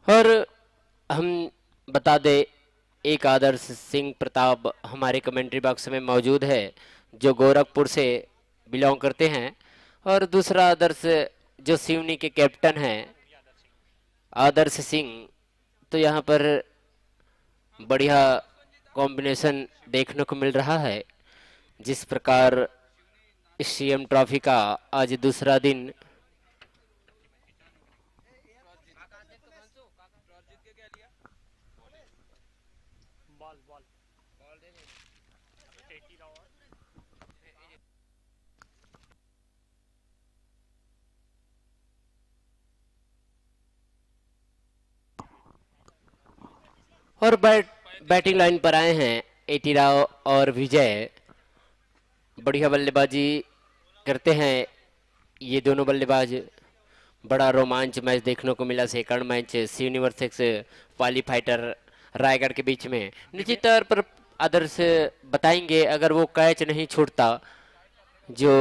और हम बता दें, एक आदर्श सिंह प्रताप हमारे कमेंट्री बॉक्स में मौजूद है, जो गोरखपुर से बिलोंग करते हैं। और दूसरा आदर्श जो सिवनी के कैप्टन हैं, आदर्श सिंह। तो यहाँ पर बढ़िया कॉम्बिनेशन देखने को मिल रहा है। जिस प्रकार सीएम ट्रॉफी का आज दूसरा दिन। और बैटिंग लाइन पर आए हैं एटी राव और विजय। बढ़िया बल्लेबाजी करते हैं ये दोनों बल्लेबाज। बड़ा रोमांच मैच देखने को मिला, सेकंड मैच सिवनी वर्सेस पाली फाइटर रायगढ़ के बीच में। निश्चित तौर पर आदर्श बताएंगे, अगर वो कैच नहीं छूटता जो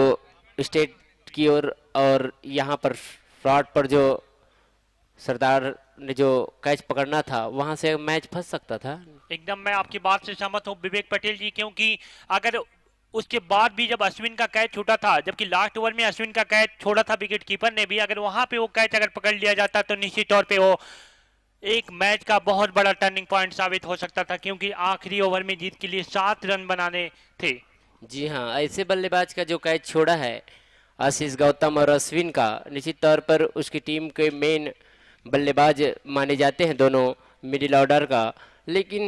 स्टेट की ओर और यहाँ पर फ्रॉड पर जो सरदार ने जो कैच पकड़ना था, वहां से मैच फंस सकता था। एकदम मैं आपकी बात से सहमत हूं विवेक पटेल जी, क्योंकि अगर उसके बाद भी जब अश्विन का कैच छूटा था, जबकि लास्ट ओवर में अश्विन का कैच छोड़ा था विकेट कीपर ने भी, अगर वहां पे वो कैच अगर पकड़ लिया जाता तो निश्चित तौर पे वो एक मैच का बहुत बड़ा टर्निंग पॉइंट साबित हो सकता था, क्योंकि आखिरी ओवर में जीत के लिए 7 रन बनाने थे। जी हाँ, ऐसे बल्लेबाज का जो कैच छोड़ा है आशीष गौतम और अश्विन का, निश्चित तौर पर उसकी टीम के मेन बल्लेबाज माने जाते हैं दोनों मिडिल ऑर्डर का। लेकिन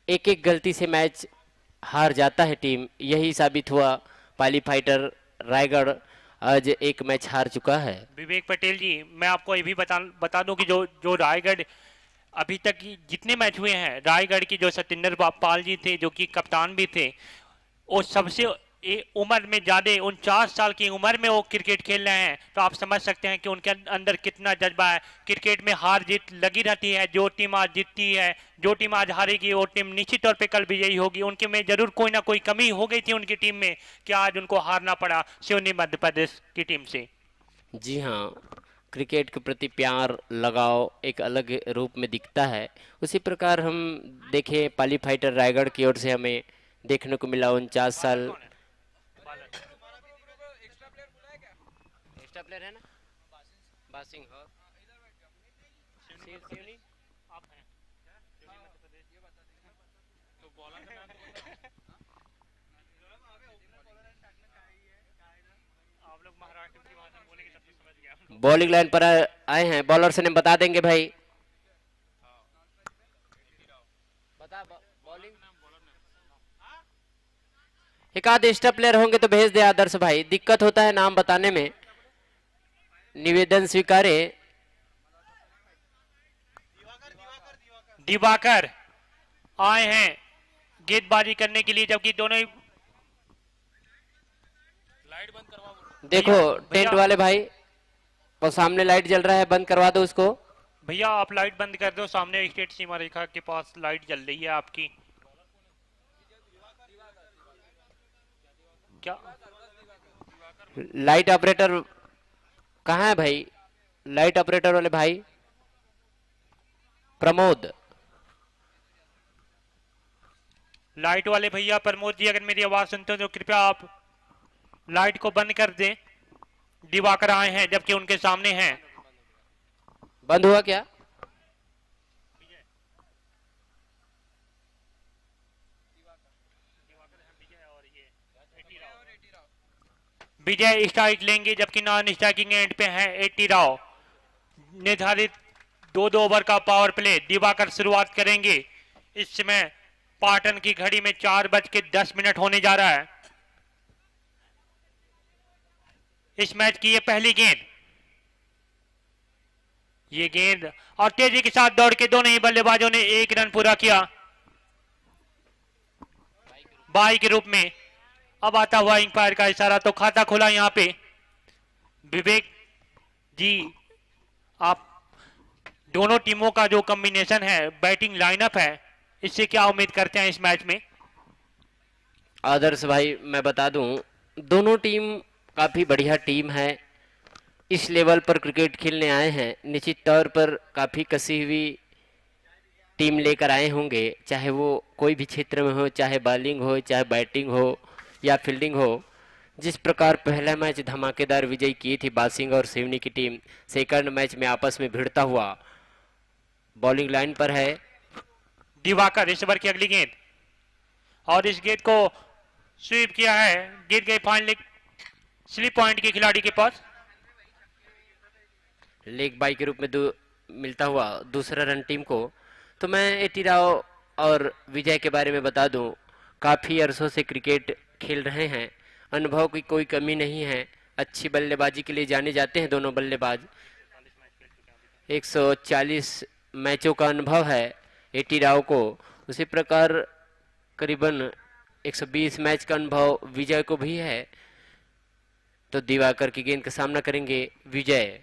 एक एक गलती से मैच हार जाता है टीम, यही साबित हुआ। पाली फाइटर रायगढ़ आज एक मैच हार चुका है। विवेक पटेल जी, मैं आपको ये भी बता दूं कि जो जो रायगढ़ अभी तक जितने मैच हुए हैं, रायगढ़ की जो सत्येंद्र पाल जी थे जो कि कप्तान भी थे, वो सबसे उम्र में ज्यादा 49 साल की उम्र में वो क्रिकेट खेल रहे हैं, तो आप समझ सकते हैं कि उनके अंदर कितना जज्बा है। क्रिकेट में हार जीत लगी रहती है, जो टीम आज जीतती है, जो टीम आज हारेगी वो टीम निश्चित तौर पे कल विजयी होगी। उनके में जरूर कोई ना कोई कमी हो गई थी उनकी टीम में कि आज उनको हारना पड़ा सिवनी मध्य प्रदेश की टीम से। जी हाँ, क्रिकेट के प्रति प्यार लगाव एक अलग रूप में दिखता है। उसी प्रकार हम देखें, पाली फाइटर रायगढ़ की ओर से हमें देखने को मिला 49 साल। एक्स्ट्रा प्लेयर है ना, बासिंग और सिवनी। आप हैं सिवनी मध्य प्रदेश, ये बता देंगे तो बॉलर का नाम आप लोग महाराष्ट्र की भाषा बोलेंगे तब तो समझ गया। बॉलिंग लाइन पर आए हैं, बॉलर से नेम बता देंगे भाई। बता बॉलिंग। एक आध एक्स्ट्रा प्लेयर होंगे तो भेज दे आदर्श भाई, दिक्कत होता है नाम बताने में। निवेदन स्वीकारे। दिवाकर आए हैं गेंदबाजी करने के लिए, जबकि दोनों ही लाइट बंद करवा। देखो टेंट वाले भाई, वो सामने लाइट जल रहा है, बंद करवा दो उसको। भैया आप लाइट बंद कर दो, सामने स्टेट सीमा रेखा के पास लाइट जल रही है आपकी। क्या लाइट ऑपरेटर कहाँ है भाई? लाइट ऑपरेटर वाले भाई प्रमोद। लाइट वाले भैया प्रमोद जी, अगर मेरी आवाज सुनते हो तो कृपया आप लाइट को बंद कर दें। दिवाकर आए हैं जबकि उनके सामने हैं। बंद हुआ क्या? विजय स्ट्राइक लेंगे, जबकि नॉन स्ट्राइकिंग एंड पे है 80 राव। निर्धारित 2-2 ओवर का पावर प्ले दिवाकर शुरुआत करेंगे। इस समय पाटन की घड़ी में 4:10 होने जा रहा है। इस मैच की ये पहली गेंद, ये गेंद और तेजी के साथ दौड़ के दोनों ही बल्लेबाजों ने 1 रन पूरा किया बाई के रूप में। अब आता हुआ अंपायर का इशारा, तो खाता खोला यहां पे। विवेक जी, आप दोनों टीमों का जो कॉम्बिनेशन है, बैटिंग लाइनअप है, इससे क्या उम्मीद करते हैं इस मैच में? आदर्श भाई मैं बता दूं, दोनों टीम काफी बढ़िया टीम है। इस लेवल पर क्रिकेट खेलने आए हैं, निश्चित तौर पर काफ़ी कसी हुई टीम लेकर आए होंगे, चाहे वो कोई भी क्षेत्र में हो, चाहे बॉलिंग हो, चाहे बैटिंग हो या फील्डिंग हो। जिस प्रकार पहला मैच धमाकेदार विजय की थी बासिंग और सिवनी की टीम, सेकंड मैच में आपस में भिड़ता हुआ बॉलिंग लाइन पर है दिवाकर। इस ओवर की अगली गेंद और इस गेंद को स्वीप किया है, गेंद गई फाइनल स्लिप पॉइंट के खिलाड़ी के पास। लेग बाई के रूप में मिलता हुआ दूसरा रन टीम को। तो मैं एटी राव और विजय के बारे में बता दूं, काफ़ी अरसों से क्रिकेट खेल रहे हैं, अनुभव की कोई कमी नहीं है, अच्छी बल्लेबाजी के लिए जाने जाते हैं दोनों बल्लेबाज। 140 मैचों का अनुभव है एटी राव को, उसी प्रकार करीबन 120 मैच का अनुभव विजय को भी है। तो दिवाकर की गेंद का सामना करेंगे विजय।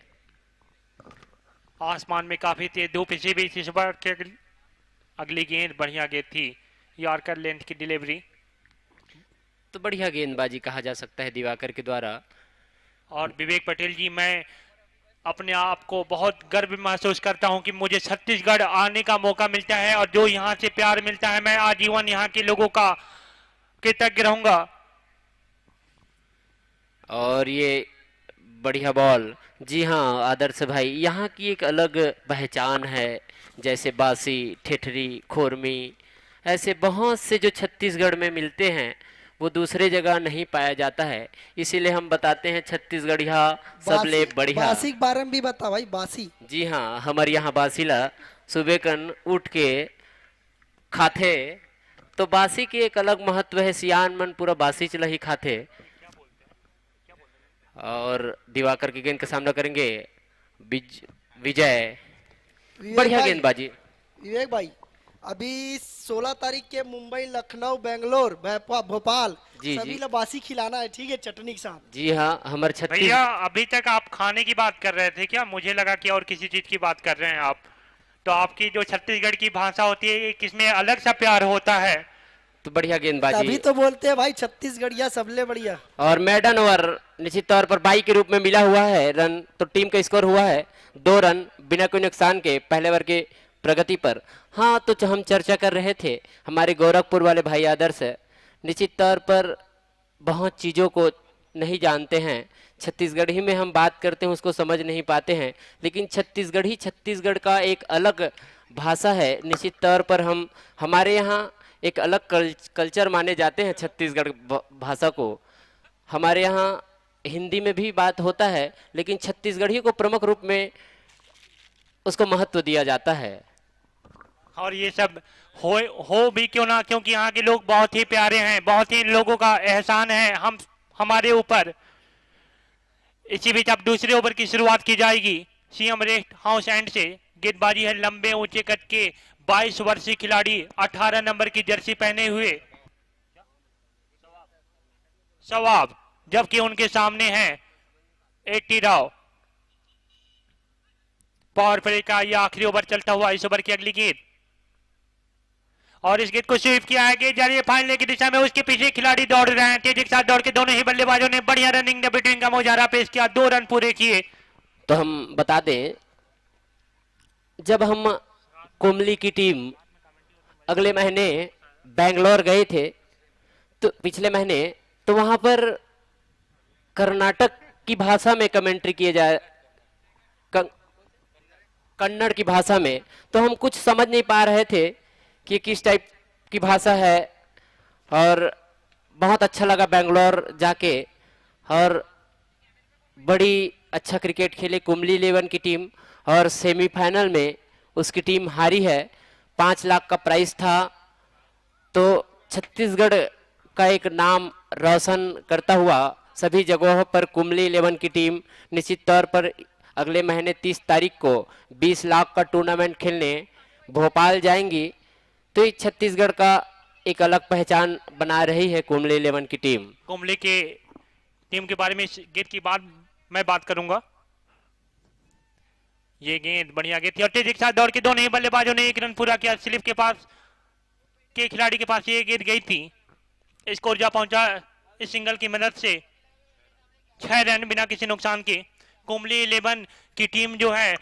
आसमान में काफी तेज धूप, इसी बीच इस ओवर की अगली गेंद बढ़िया गेंद थी, यॉर्कर लेंथ की डिलीवरी। तो बढ़िया गेंदबाजी कहा जा सकता है दिवाकर के द्वारा। और विवेक पटेल जी, मैं अपने आप को बहुत गर्व महसूस करता हूं कि मुझे छत्तीसगढ़ आने का मौका मिलता है और जो यहां से प्यार मिलता है, मैं आजीवन यहां के लोगों का कृतज्ञ रहूंगा। और ये बढ़िया बॉल, जी हाँ आदर्श भाई, यहाँ की एक अलग पहचान है। जैसे बासी, ठेठरी, खोरमी, ऐसे बहुत से जो छत्तीसगढ़ में मिलते हैं वो दूसरे जगह नहीं पाया जाता है, इसीलिए हम बताते हैं छत्तीसगढ़िया सबले बढ़िया। बासी के बारे में भी बता भाई, बासी। जी हाँ, हमारे यहाँ बासीला सुबह कन उठ के खाते, तो बासी की एक अलग महत्व है, सियान मन पूरा बासी चला ही खाते। और दिवाकर की गेंद का सामना करेंगे विजय। बढ़िया गेंदबाजी। विवेक भाई, अभी 16 तारीख के मुंबई, लखनऊ, बेंगलोर, भोपाल जी सभी जी लोग बासी खिलाना है, ठीक है, चटनी के साथ। जी हाँ, हमारे छत्तीस। भैया अभी तक आप खाने की बात कर रहे थे क्या? मुझे लगा कि और किसी चीज की बात कर रहे हैं आप। तो आपकी जो छत्तीसगढ़ की भाषा होती है, किसमें अलग सा प्यार होता है। तो बढ़िया गेंदबाजी। तभी तो बोलते हैं भाई छत्तीसगढ़िया सबले बढ़िया। और मैडन ओवर निश्चित तौर पर बाई के रूप में मिला हुआ है रन, तो टीम का स्कोर हुआ है 2 रन बिना कोई नुकसान के पहले ओवर के प्रगति पर। हाँ, तो हम चर्चा कर रहे थे हमारे गोरखपुर वाले भाई आदर्श निश्चित तौर पर बहुत चीज़ों को नहीं जानते हैं, छत्तीसगढ़ी में हम बात करते हैं उसको समझ नहीं पाते हैं, लेकिन छत्तीसगढ़ी छत्तीसगढ़ का एक अलग भाषा है। निश्चित तौर पर हमारे यहाँ एक अलग कल्चर माने जाते हैं छत्तीसगढ़ भाषा को। हमारे यहाँ हिंदी में भी बात होता है, लेकिन छत्तीसगढ़ी को प्रमुख रूप में उसको महत्व दिया जाता है। और ये सब हो भी क्यों ना, क्योंकि यहाँ के लोग बहुत ही प्यारे हैं, बहुत ही लोगों का एहसान है हमारे ऊपर। इसी बीच अब दूसरे ओवर की शुरुआत की जाएगी सीएम रेस्ट हाउस एंड से। गेंदबाजी है लंबे ऊंचे कद के 22 वर्षीय खिलाड़ी 18 नंबर की जर्सी पहने हुए सवाब, जबकि उनके सामने है एटी राव। पावर प्ले का यह आखिरी ओवर चलता हुआ, इस ओवर की अगली गेंद और इस गेंद को स्वीप किया है, गेंद जा रही है फाइनल की दिशा में, उसके पीछे खिलाड़ी दौड़ रहे हैं, तेजी के साथ दौड़ के दोनों ही बल्लेबाजों ने बढ़िया रनिंग बिटवीन का मुजाहरा पेश किया, 2 रन पूरे किए। तो हम बता दें, जब हम कुमली की टीम अगले महीने बेंगलोर गए थे, तो पिछले महीने, तो वहां पर कर्नाटक की भाषा में कमेंट्री किए जाए, कन्नड़ की भाषा में, तो हम कुछ समझ नहीं पा रहे थे कि किस टाइप की भाषा है। और बहुत अच्छा लगा बेंगलोर जाके, और बड़ी अच्छा क्रिकेट खेले कुमली 11 की टीम, और सेमीफाइनल में उसकी टीम हारी है। 5 लाख का प्राइस था। तो छत्तीसगढ़ का एक नाम रोशन करता हुआ सभी जगहों पर कुमली 11 की टीम निश्चित तौर पर अगले महीने 30 तारीख को 20 लाख का टूर्नामेंट खेलने भोपाल जाएंगी। तो इस छत्तीसगढ़ का एक अलग पहचान बना रही है कुमली 11 की टीम। कुमली के टीम के बारे में गेंद की मैं बात करूंगा। ये गेंद बढ़िया गेंद थी और तेजी के साथ दौड़ के दोनों ही बल्लेबाजों ने 1 रन पूरा किया। स्लिप के पास के खिलाड़ी के पास ये गेंद गई थी, स्कोर जा पहुंचा इस सिंगल की मदद से 6 रन बिना किसी नुकसान के। कुंबली 11 की टीम जो है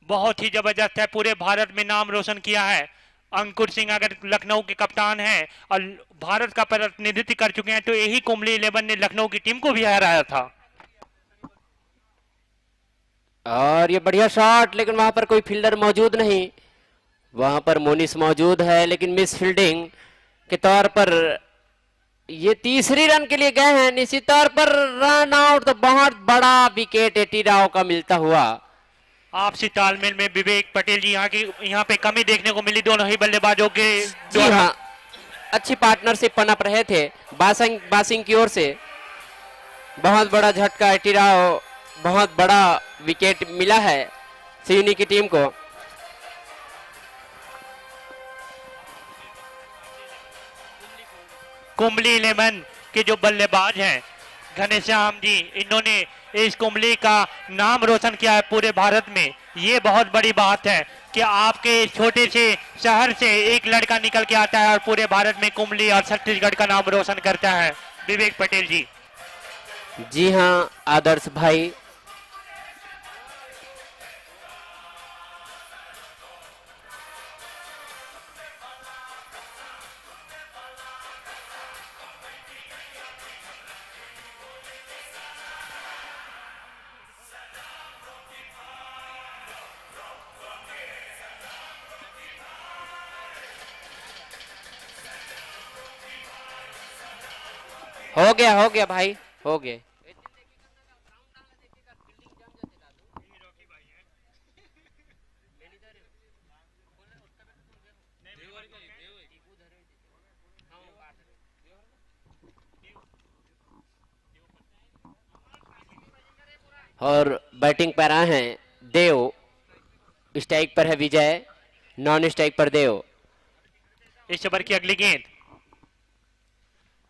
बहुत ही जबरदस्त है, पूरे भारत में नाम रोशन किया है। अंकुर सिंह अगर लखनऊ के कप्तान हैं और भारत का प्रतिनिधित्व कर चुके हैं, तो यही कुंबली 11 ने लखनऊ की टीम को भी हराया था। और ये बढ़िया शॉट, लेकिन वहां पर कोई फील्डर मौजूद नहीं। वहां पर मोनिस मौजूद है, लेकिन मिस फील्डिंग के तौर पर ये तीसरी रन के लिए गए हैं। निश्चित तौर पर रन आउट, तो बहुत बड़ा विकेट एटी राव का मिलता हुआ। आपसी तालमेल में विवेक पटेल जी यहाँ पे कमी देखने को मिली दोनों ही बल्लेबाजों के जी हाँ, अच्छी पार्टनरशिप पनप रहे थे बासिंग की ओर से। बहुत बड़ा झटका एटी राव, बहुत बड़ा विकेट मिला है सिवनी की टीम को। कुंबली 11 के जो बल्लेबाज हैं घनश्याम जी, इन्होंने इस कुंबली का नाम रोशन किया है पूरे भारत में। ये बहुत बड़ी बात है कि आपके छोटे से शहर से एक लड़का निकल के आता है और पूरे भारत में कुंबली और छत्तीसगढ़ का नाम रोशन करता है। विवेक पटेल जी। जी हाँ आदर्श भाई, हो गया भाई, हो गया। और बैटिंग पर आए हैं देव, स्ट्राइक पर है विजय, नॉन स्ट्राइक पर देव। इस ओवर की अगली गेंद,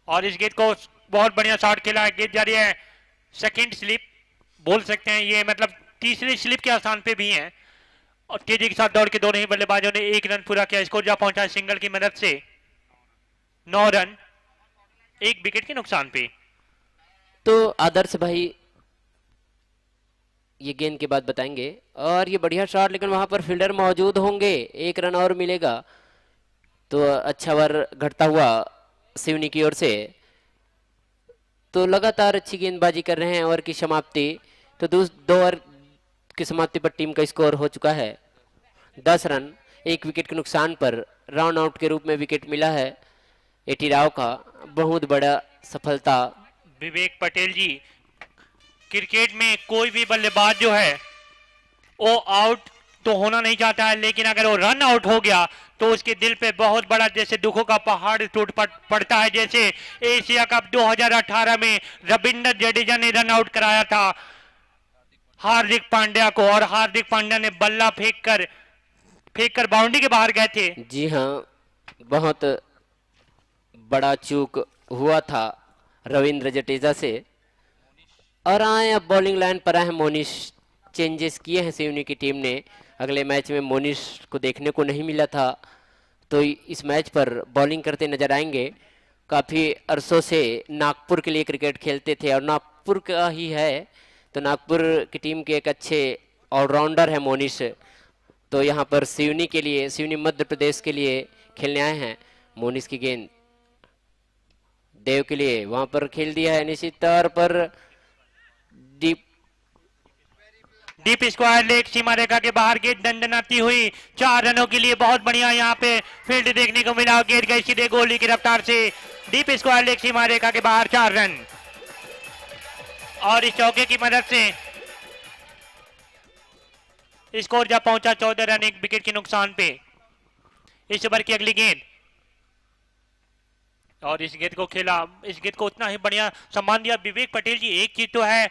और इस गेंद को बहुत बढ़िया शॉट खेला है। गेंद जा रही है सेकंड स्लिप बोल सकते हैं, ये मतलब तीसरी स्लिप के स्थान पे भी है। और तेजी के साथ दौड़ के दोनों ही बल्लेबाजों ने एक रन पूरा किया। स्कोर जा पहुंचा सिंगल की मदद से 9 रन, एक विकेट के नुकसान पे। तो आदर्श भाई ये गेंद के बाद बताएंगे। और ये बढ़िया शॉट, लेकिन वहां पर फील्डर मौजूद होंगे, एक रन और मिलेगा। तो अच्छा ओवर घटता हुआ सिवनी की ओर से। तो लगातार अच्छी गेंदबाजी कर रहे हैं। ओवर की समाप्ति, तो दो ओवर की समाप्ति पर टीम का स्कोर हो चुका है 10 रन, एक विकेट के नुकसान पर राउंड आउट के रूप में विकेट मिला है एटी राव का। बहुत बड़ा सफलता। विवेक पटेल जी, क्रिकेट में कोई भी बल्लेबाज जो है वो आउट तो होना नहीं चाहता है, लेकिन अगर वो रन आउट हो गया तो उसके दिल पे बहुत बड़ा जैसे दुखों का पहाड़ टूट पड़ता है। जैसे एशिया कप 2018 में रविंद्र जडेजा ने रन आउट कराया था हार्दिक पांड्या को, और हार्दिक पांड्या ने बल्ला फेंक कर बाउंड्री के बाहर गए थे। जी हाँ, बहुत बड़ा चूक हुआ था रविंद्र जडेजा से। और आए अब बॉलिंग लाइन पर आए हैं मोनिश। चेंजेस किए हैं सिवनी की टीम ने। अगले मैच में मोनिश को देखने को नहीं मिला था, तो इस मैच पर बॉलिंग करते नजर आएंगे। काफ़ी अरसों से नागपुर के लिए क्रिकेट खेलते थे और नागपुर का ही है, तो नागपुर की टीम के एक अच्छे ऑलराउंडर है मोनिश। तो यहाँ पर सिवनी के लिए, सिवनी मध्य प्रदेश के लिए खेलने आए हैं। मोनिश की गेंद देव के लिए वहां पर खेल दिया है निश्चित तौर पर डीप स्क्वायर लेग सीमा रेखा के बाहर गेंद दंडनाती हुई 4 रनों के लिए। बहुत बढ़िया यहाँ पे फील्ड देखने को मिला। गेंद गई सीधे गोली की रफ्तार से डीप स्क्वायर लेग सीमा रेखा के बाहर 4 रन, और इस चौके की मदद से स्कोर जा पहुंचा 14 रन, एक विकेट के नुकसान पे। इस ओवर की अगली गेंद, और इस गेंद को खेला, इस गेंद को उतना ही बढ़िया सम्मान दिया विवेक पटेल जी। एक चीज तो है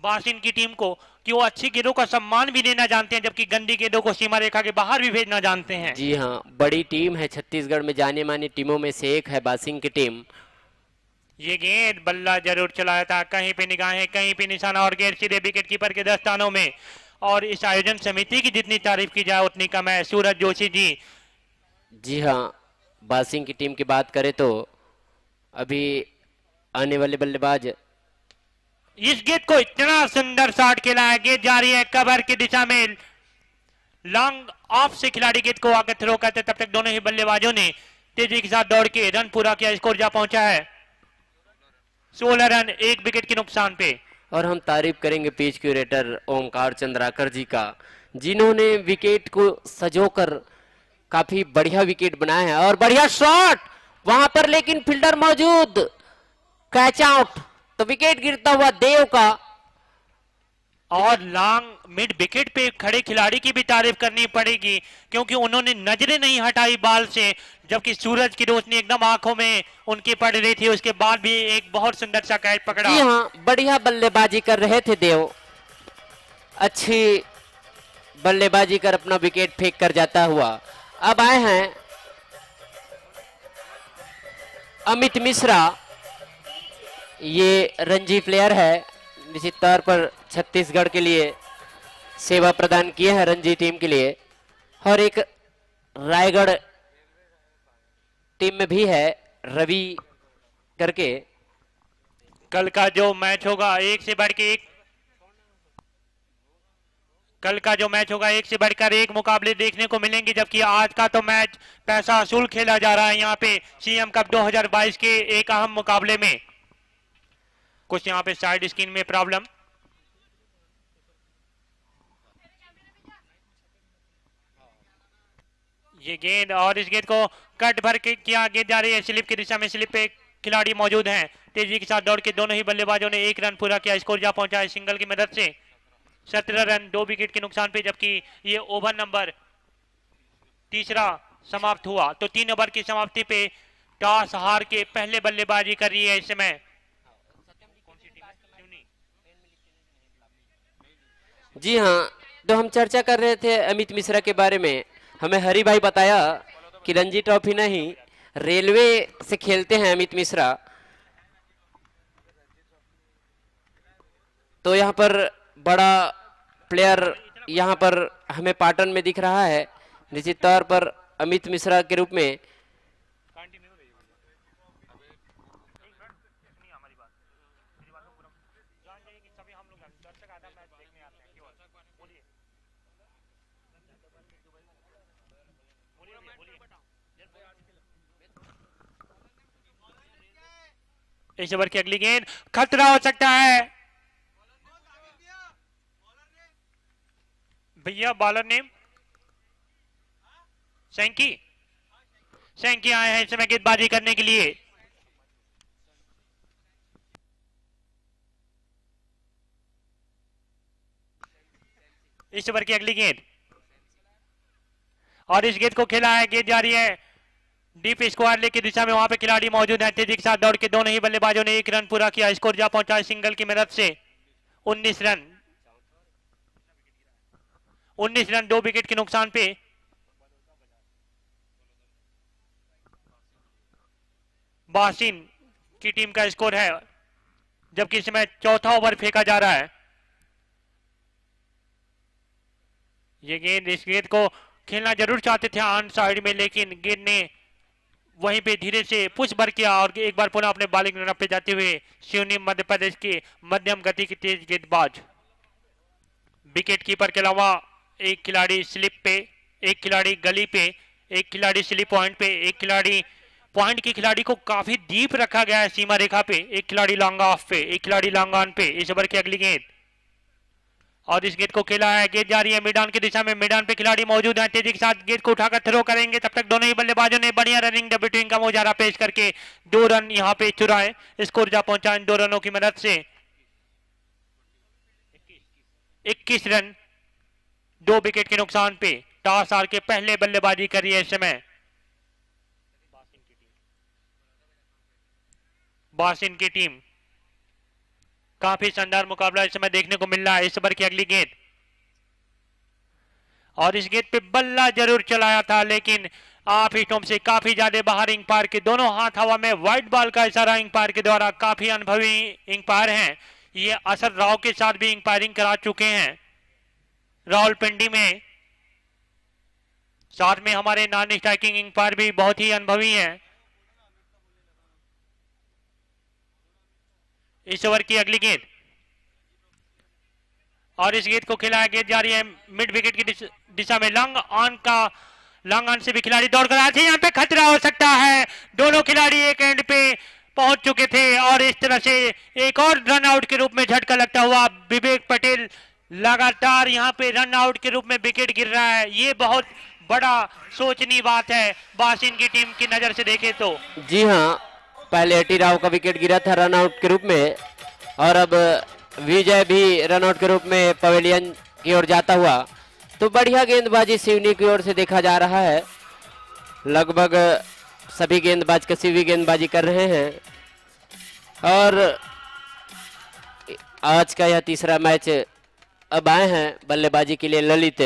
बासिन की टीम को कि वो अच्छी गेंदों का सम्मान भी देना जानते हैं, जबकि गंदी गेंदों को सीमा रेखा के बाहर भी भेजना जानते हैं। जी हाँ, बड़ी टीम है, छत्तीसगढ़ में जाने मानी टीमों में से एक है बासिंग की टीम। ये गेंद बल्ला जरूर चलाया था, कहीं पे निगाहें कहीं पे निशाना, और गेंद सीधे विकेट कीपर के दस्तानों में। और इस आयोजन समिति की जितनी तारीफ की जाए उतनी कम है। सूरज जोशी जी। जी हाँ, बासिंग की टीम की बात करें तो अभी आने वाले बल्लेबाज इस गेंद को इतना सुंदर शॉट खेला है, गेंद जा रही है कवर की दिशा में, लॉन्ग ऑफ से खिलाड़ी गेंद को आगे थ्रो करते, तब तक दोनों ही बल्लेबाजों ने तेजी के साथ दौड़ के रन पूरा किया, स्कोर जा पहुंचा है 16 रन 1 विकेट के नुकसान पे। और हम तारीफ करेंगे पिच क्यूरेटर ओमकार चंद्राकर जी का, जिन्होंने विकेट को सजोकर काफी बढ़िया विकेट बनाया है। और बढ़िया शॉट वहां पर, लेकिन फील्डर मौजूद, कैच आउट, तो विकेट गिरता हुआ देव का। और लॉन्ग मिड विकेट पे खड़े खिलाड़ी की भी तारीफ करनी पड़ेगी, क्योंकि उन्होंने नजरें नहीं हटाई बाल से, जबकि सूरज की रोशनी एकदम आंखों में उनकी पड़ रही थी, उसके बाद भी एक बहुत सुंदर सा कैच पकड़ा। जी हाँ, बढ़िया बल्लेबाजी कर रहे थे देव, अच्छी बल्लेबाजी कर अपना विकेट फेंक कर जाता हुआ। अब आए हैं अमित मिश्रा, ये रणजी प्लेयर है, निश्चित तौर पर छत्तीसगढ़ के लिए सेवा प्रदान किए हैं रणजी टीम के लिए, और एक रायगढ़ टीम में भी है रवि करके। कल का जो मैच होगा एक से बढ़ के एक, कल का जो मैच होगा एक से बढ़कर एक मुकाबले देखने को मिलेंगे, जबकि आज का तो मैच पैसा वसूल खेला जा रहा है यहाँ पे सीएम कप 2022 के एक अहम मुकाबले में। कुछ यहाँ पे साइड स्क्रीन में प्रॉब्लम, ये गेंद, और इस गेंद को कट भर के किया, गेंद जा रही है स्लिप की दिशा में, स्लिप पे खिलाड़ी मौजूद हैं, तेजी के साथ दौड़ के दोनों ही बल्लेबाजों ने 1 रन पूरा किया, स्कोर जा पहुंचा है सिंगल की मदद से 17 रन 2 विकेट के नुकसान पे, जबकि ये ओवर नंबर तीसरा समाप्त हुआ। तो 3 ओवर की समाप्ति पे टॉस हार के पहले बल्लेबाजी कर रही है इस समय। जी हाँ, तो हम चर्चा कर रहे थे अमित मिश्रा के बारे में। हमें हरि भाई बताया कि रणजी ट्रॉफी नहीं, रेलवे से खेलते हैं अमित मिश्रा। तो यहाँ पर बड़ा प्लेयर यहाँ पर हमें पाटन में दिख रहा है, निश्चित तौर पर अमित मिश्रा के रूप में। इस ओवर की अगली गेंद, खतरा हो सकता है भैया, बॉलर नेम सैंकी, सैंकी आए हैं इस समय गेंदबाजी करने के लिए। इस ओवर की अगली गेंद, और इस गेंद को खेला है, गेंद जा रही है डीप स्क्वायर लेग की दिशा में, वहां पे खिलाड़ी मौजूद हैं, तेजी के साथ दौड़ के दोनों ही बल्लेबाजों ने 1 रन पूरा किया, स्कोर जा पहुंचा है सिंगल की मदद से 19 रन 2 विकेट के नुकसान पे। बासिन की टीम का स्कोर है, जबकि इस समय चौथा ओवर फेंका जा रहा है। ये गेंद, इस गेंद को खेलना जरूर चाहते थे ऑन साइड में, लेकिन गेंद ने वहीं पे धीरे से पुश भर किया, और एक बार पुनः अपने बॉलिंग रन पे जाते हुए सिवनी मध्य प्रदेश के मध्यम गति के तेज गेंदबाज, विकेट कीपर के अलावा एक खिलाड़ी स्लिप पे, एक खिलाड़ी गली पे, एक खिलाड़ी स्लिप पॉइंट पे, एक खिलाड़ी पॉइंट के खिलाड़ी को काफी डीप रखा गया है सीमा रेखा पे, एक खिलाड़ी लॉन्ग ऑफ पे, एक खिलाड़ी लॉन्ग ऑन पे। इस ओवर की अगली गेंद, और इस गेंद को खेला है, गेंद जा रही है मैदान की दिशा में, मैदान पे खिलाड़ी मौजूद हैं, तेजी के साथ गेंद को उठाकर थ्रो करेंगे, तब तक दोनों ही बल्लेबाजों ने बढ़िया रनिंग डेब्यूटिंग का मुजाहरा पेश करके 2 रन यहां पे चुराए, स्कोर जा पहुंचा इन 2 रनों की मदद से 21 रन 2 विकेट के नुकसान पे। टॉस हार के पहले बल्लेबाजी कर रही है इस समय बासिन की टीम। काफी शानदार मुकाबला इस समय देखने को मिल रहा है। इस ओवर की अगली गेंद, और इस गेंद पे बल्ला जरूर चलाया था, लेकिन आप हिटों से काफी ज्यादा बाहर अंपायर के दोनों हाथ हवा में, व्हाइट बॉल का इशारा अंपायर के द्वारा, काफी अनुभवी अंपायर हैं ये, असर राव के साथ भी अंपायरिंग करा चुके हैं रावलपिंडी में, साथ में हमारे नॉन स्ट्राइकिंग अंपायर भी बहुत ही अनुभवी हैं। इस ओवर की अगली गेंद और इस गेंद को खिलाया, गेंद जा रही है मिड विकेट की दिशा में। लॉन्ग ऑन से भी खिलाड़ी दौड़ कर आए थे, यहाँ पे खतरा हो सकता है। दोनों खिलाड़ी एक एंड पे पहुंच चुके थे और इस तरह से एक और रन आउट के रूप में झटका लगता हुआ विवेक पटेल लगातार यहाँ पे रन आउट के रूप में विकेट गिर रहा है। ये बहुत बड़ा सोचनीय बात है बासिन की टीम की नजर से देखे तो। जी हाँ, पहले एटी राव का विकेट गिरा था रन आउट के रूप में और अब विजय भी रन आउट के रूप में पवेलियन की ओर जाता हुआ। तो बढ़िया गेंदबाजी सिवनी की ओर से देखा जा रहा है। लगभग सभी गेंदबाज कसी हुई गेंदबाजी कर रहे हैं और आज का यह तीसरा मैच अब आए हैं बल्लेबाजी के लिए ललित।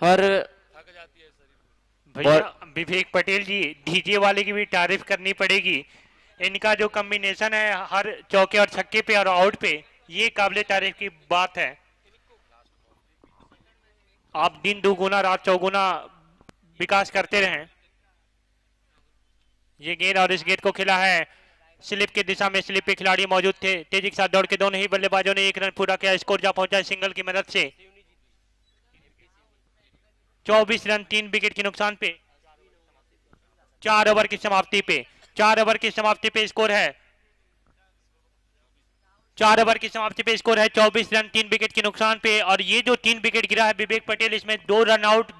और भैया विवेक पटेल जी, डीजे वाले की भी तारीफ करनी पड़ेगी। इनका जो कॉम्बिनेशन है हर चौके और छक्के पे और आउट पे, ये काबिले तारीफ की बात है। आप दिन दुगुना रात चौगुना विकास करते रहें। ये गेंद और इस गेंद को खिला है स्लिप की दिशा में। स्लिप पे खिलाड़ी मौजूद थे, तेजी के साथ दौड़ के दोनों ही बल्लेबाजों ने एक रन पूरा किया। स्कोर जा पहुंचा सिंगल की मदद से 24 रन 3 विकेट के नुकसान पे 4 ओवर की समाप्ति पे। 4 ओवर की समाप्ति पे स्कोर है 4 ओवर की समाप्ति पे स्कोर है 24 रन 3 विकेट के नुकसान पे। और ये जो 3 विकेट गिरा है विवेक पटेल, इसमें 2 रन आउट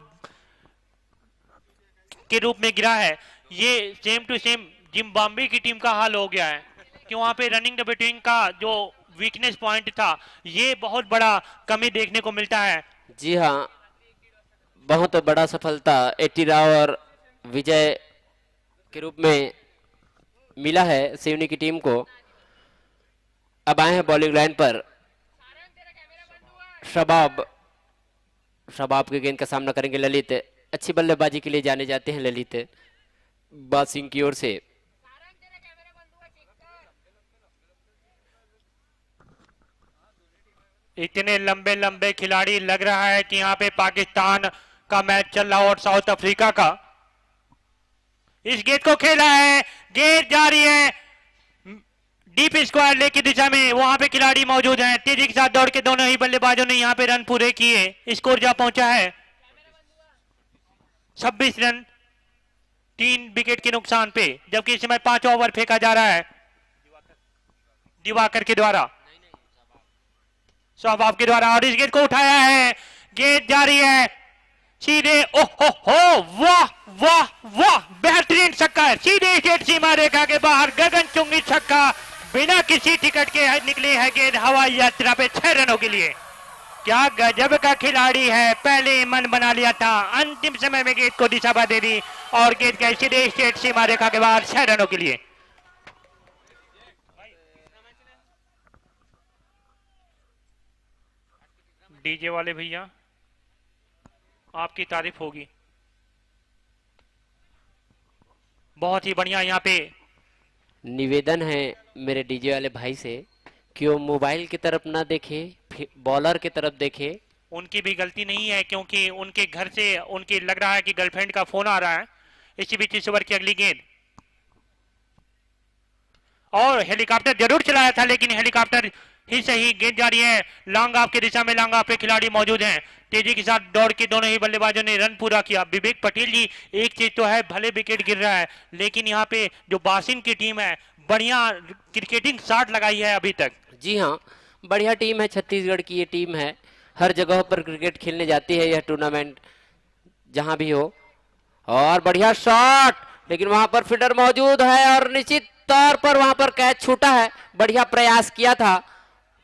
के रूप में गिरा है। ये सेम टू सेम जिम्बाब्वे की टीम का हाल हो गया है कि वहां पे रनिंग द बैटिंग का जो वीकनेस पॉइंट था, ये बहुत बड़ा कमी देखने को मिलता है। जी हाँ, बहुत बड़ा सफलता एटी राव और विजय के रूप में मिला है सिवनी की टीम को। अब आए हैं बॉलिंग लाइन पर शबाब। शबाब की गेंद का सामना करेंगे ललित। अच्छी बल्लेबाजी के लिए जाने जाते हैं ललित बासिंग की ओर से। इतने लंबे लंबे खिलाड़ी, लग रहा है कि यहाँ पे पाकिस्तान का मैच चल रहा और साउथ अफ्रीका का। इस गेंद को खेला है, गेंद जा रही है डीप स्क्वायर लेग की दिशा में। वहां पे खिलाड़ी मौजूद हैं, तेजी के साथ दौड़ के दोनों ही बल्लेबाजों ने यहाँ पे रन पूरे किए। स्कोर जा पहुंचा है 26 रन 3 विकेट के नुकसान पे, जबकि इस समय 5 ओवर फेंका जा रहा है दिवाकर के द्वारा, शहबाब के द्वारा। और इस गेंद को उठाया है, गेंद जारी है सीधे। ओहो हो, वाह वाह वाह, बेहतरीन छक्का है सीधे स्टेट सीमा रेखा के बाहर, गगनचुंबी छक्का, बिना किसी टिकट के निकली है गेंद हवाई यात्रा पे 6 रनों के लिए। क्या गजब का खिलाड़ी है, पहले ही मन बना लिया था, अंतिम समय में गेंद को दिशा दे दी और गेंद गई सीधे स्टेट सीमा रेखा के बाहर 6 रनों के लिए। डीजे वाले भैया, आपकी तारीफ होगी, बहुत ही बढ़िया। यहाँ पे निवेदन है मेरे डीजे वाले भाई से कि वो मोबाइल की तरफ ना देखे, बॉलर की तरफ देखे। उनकी भी गलती नहीं है, क्योंकि उनके घर से उनकी लग रहा है कि गर्लफ्रेंड का फोन आ रहा है। इसी बीच इस ओवर की अगली गेंद, और हेलीकॉप्टर जरूर चलाया था लेकिन हेलीकॉप्टर ही सही, गेंद जा रही है लॉन्ग ऑफ की दिशा में। लॉन्ग ऑफ पे खिलाड़ी मौजूद हैं, तेजी के साथ दौड़ के दोनों ही बल्लेबाजों ने रन पूरा किया। विवेक पटेल जी, एक चीज तो है, भले विकेट गिर रहा है लेकिन यहाँ पे जो बासिन की टीम है बढ़िया क्रिकेटिंग शॉट लगाई है अभी तक। जी हाँ, बढ़िया टीम है, छत्तीसगढ़ की ये टीम है, हर जगह पर क्रिकेट खेलने जाती है यह टूर्नामेंट जहां भी हो। और बढ़िया शॉट, लेकिन वहां पर फील्डर मौजूद है और निश्चित तौर पर वहां पर कैच छूटा है। बढ़िया प्रयास किया था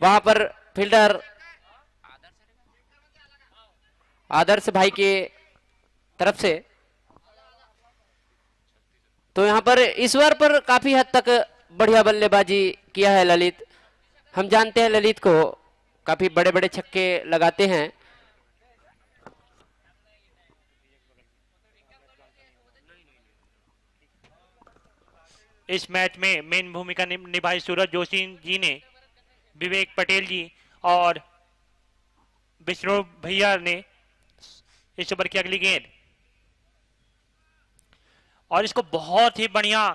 वहां पर फील्डर आदर्श भाई के तरफ से। तो यहां पर ईश्वर पर काफी हद तक बढ़िया बल्लेबाजी किया है ललित। हम जानते हैं ललित को, काफी बड़े बड़े छक्के लगाते हैं। इस मैच में मेन भूमिका निभाई सूरज जोशी जी ने, विवेक पटेल जी और विष्णु भैया ने। इस ओवर की अगली गेंद, और इसको बहुत ही बढ़िया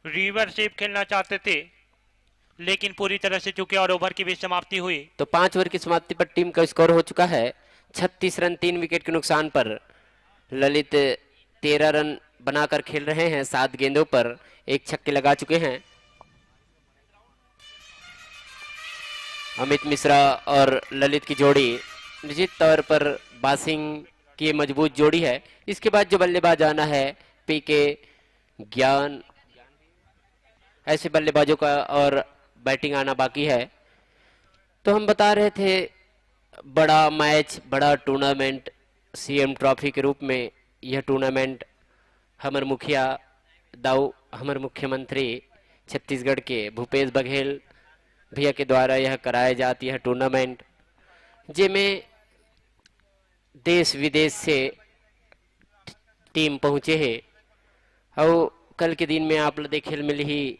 रिवर शेप खेलना चाहते थे, लेकिन पूरी तरह से चुके और ओवर की भी समाप्ति हुई। तो 5 ओवर की समाप्ति पर टीम का स्कोर हो चुका है 36 रन 3 विकेट के नुकसान पर। ललित 13 रन बनाकर खेल रहे हैं, 7 गेंदों पर 1 छक्के लगा चुके हैं। अमित मिश्रा और ललित की जोड़ी निश्चित तौर पर बासिंग की मजबूत जोड़ी है। इसके बाद जो बल्लेबाज आना है पीके, ज्ञान, ऐसे बल्लेबाजों का और बैटिंग आना बाकी है। तो हम बता रहे थे बड़ा मैच, बड़ा टूर्नामेंट सीएम ट्रॉफी के रूप में यह टूर्नामेंट हमर मुखिया दाऊ, हमर मुख्यमंत्री छत्तीसगढ़ के भूपेश बघेल भैया के द्वारा यह कराया जाती है टूर्नामेंट, जिसमें देश विदेश से टीम पहुंचे है। और कल के दिन में आप लोग देखे मिली ही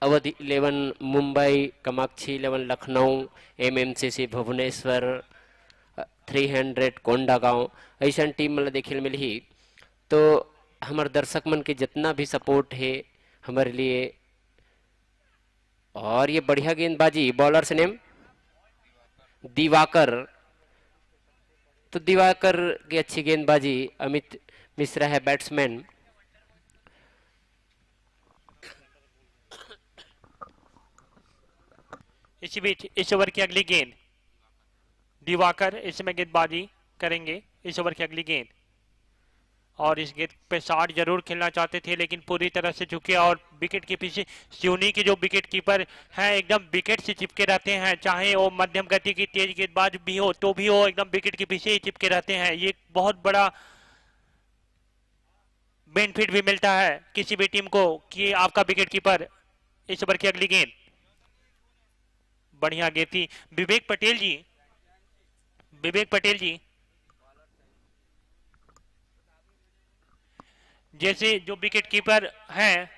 अवध 11 मुंबई, कामाक्षी 11 लखनऊ, एमएमसीसी भुवनेश्वर, 300 कोंडागांव, ऐसा टीम मतलब देखे मिली ही। तो हमारे दर्शक मन के जितना भी सपोर्ट है हमारे लिए, और ये बढ़िया गेंदबाजी, बॉलर से नेम दिवाकर, तो दिवाकर की अच्छी गेंदबाजी, अमित मिश्रा है बैट्समैन। इसी बीच इस ओवर की अगली गेंद, दिवाकर इसमें गेंदबाजी करेंगे इस ओवर की अगली गेंद, और इस गेंद पे 60 जरूर खेलना चाहते थे, लेकिन पूरी तरह से चुके और विकेट के पीछे सिवनी के जो विकेट कीपर हैं एकदम विकेट से चिपके रहते हैं, चाहे वो मध्यम गति की तेज गेंदबाज भी हो तो भी वो एकदम विकेट के पीछे ही चिपके रहते हैं। ये बहुत बड़ा बेनिफिट भी मिलता है किसी भी टीम को कि आपका विकेट कीपर। इस ओवर की अगली गेंद, बढ़िया गेंद थी, विवेक पटेल जी, विवेक पटेल जी जैसे जो विकेट कीपर हैं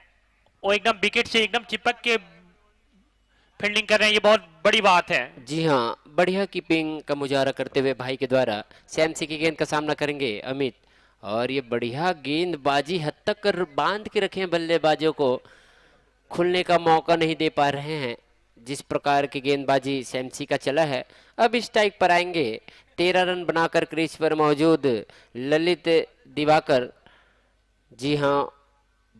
वो एकदम विकेट से एकदम चिपक के फील्डिंग कर रहे हैं, ये बहुत बड़ी बात है। जी हाँ, बढ़िया कीपिंग का मुजाहरा करते हुए भाई के द्वारा सैमसी की गेंद का सामना करेंगे अमित, और ये बढ़िया गेंदबाजी हद तक कर बांध के रखे हैं, बल्लेबाजों को खुलने का मौका नहीं दे पा रहे हैं। जिस प्रकार की गेंदबाजी सैमसी का चला है, अब इस स्ट्राइक पर आएंगे 13 रन बनाकर क्रीज पर मौजूद ललित दिवाकर। जी हाँ,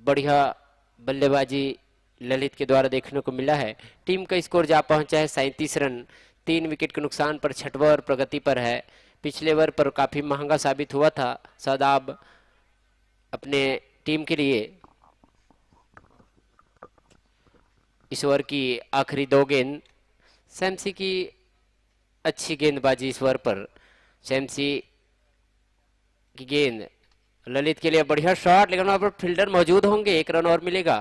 बढ़िया बल्लेबाजी ललित के द्वारा देखने को मिला है। टीम का स्कोर जा पहुंचा है 37 रन 3 विकेट के नुकसान पर, छठवां और प्रगति पर है। पिछले ओवर पर काफी महंगा साबित हुआ था शादाब अपने टीम के लिए। इस ओवर की आखिरी 2 गेंद, सैमसी की अच्छी गेंदबाजी इस ओवर पर, सैमसी की गेंद ललित के लिए बढ़िया शॉट, लेकिन वहां पर फील्डर मौजूद होंगे, 1 रन और मिलेगा।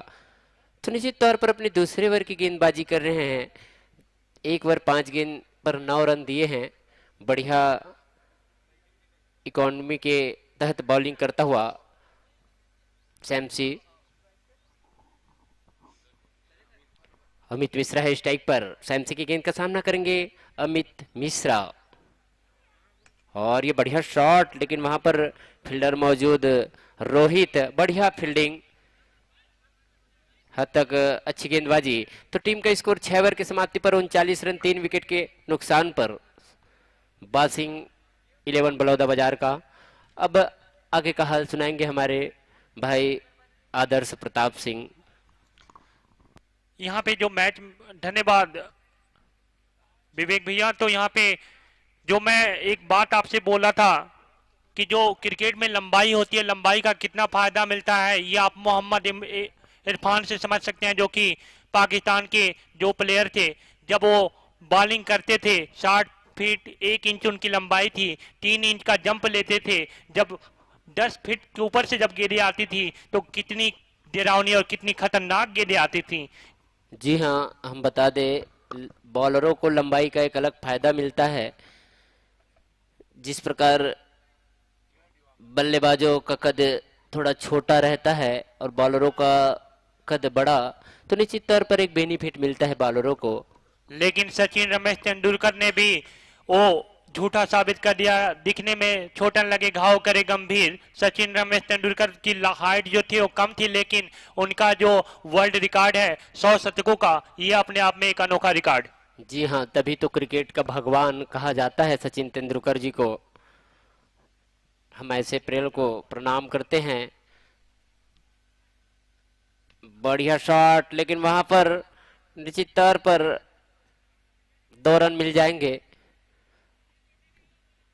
तो निश्चित तौर पर अपने दूसरे ओवर की गेंदबाजी कर रहे हैं। 1 ओवर 5 गेंद पर 9 रन दिए हैं। बढ़िया इकोनॉमी के तहत बॉलिंग करता हुआ सैमसी। अमित मिश्रा है स्ट्राइक पर, सैमसी की गेंद का सामना करेंगे अमित मिश्रा, और ये बढ़िया शॉट, लेकिन वहां पर फील्डर मौजूद रोहित, बढ़िया फील्डिंग, हद तक अच्छी गेंदबाजी। तो टीम का स्कोर 6 ओवर की समाप्ति पर 39 रन 3 विकेट के नुकसान पर। बासिंग 11 बलौदा बाजार का। अब आगे का हाल सुनाएंगे हमारे भाई आदर्श प्रताप सिंह। यहाँ पे जो मैच, धन्यवाद विवेक भैया। तो यहाँ पे जो मैं एक बात आपसे बोला था कि जो क्रिकेट में लंबाई होती है, लंबाई का कितना फायदा मिलता है, ये आप मोहम्मद इरफान से समझ सकते हैं, जो कि पाकिस्तान के जो प्लेयर थे, जब वो बॉलिंग करते थे 60 फीट 1 इंच उनकी लंबाई थी, 3 इंच का जंप लेते थे, जब 10 फीट के ऊपर से जब गेंदें आती थी तो कितनी डरावनी और कितनी खतरनाक गेंदें आती थी। जी हाँ, हम बता दें बॉलरों को लंबाई का एक अलग फायदा मिलता है। जिस प्रकार बल्लेबाजों का कद थोड़ा छोटा रहता है और बॉलरों का कद बढ़ा तो निश्चित तौर पर एक बेनिफिट मिलता है बॉलरों को। लेकिन सचिन रमेश तेंदुलकर ने भी वो झूठा साबित कर दिया, दिखने में छोटा लगे घाव करे गंभीर। सचिन रमेश तेंदुलकर की हाइट जो थी वो कम थी, लेकिन उनका जो वर्ल्ड रिकॉर्ड है 100 शतकों का, ये अपने आप में एक अनोखा रिकॉर्ड। जी हाँ, तभी तो क्रिकेट का भगवान कहा जाता है सचिन तेंदुलकर जी को। हम ऐसे प्लेयर को प्रणाम करते हैं। बढ़िया शॉट, लेकिन वहां पर निश्चित तौर पर 2 रन मिल जाएंगे।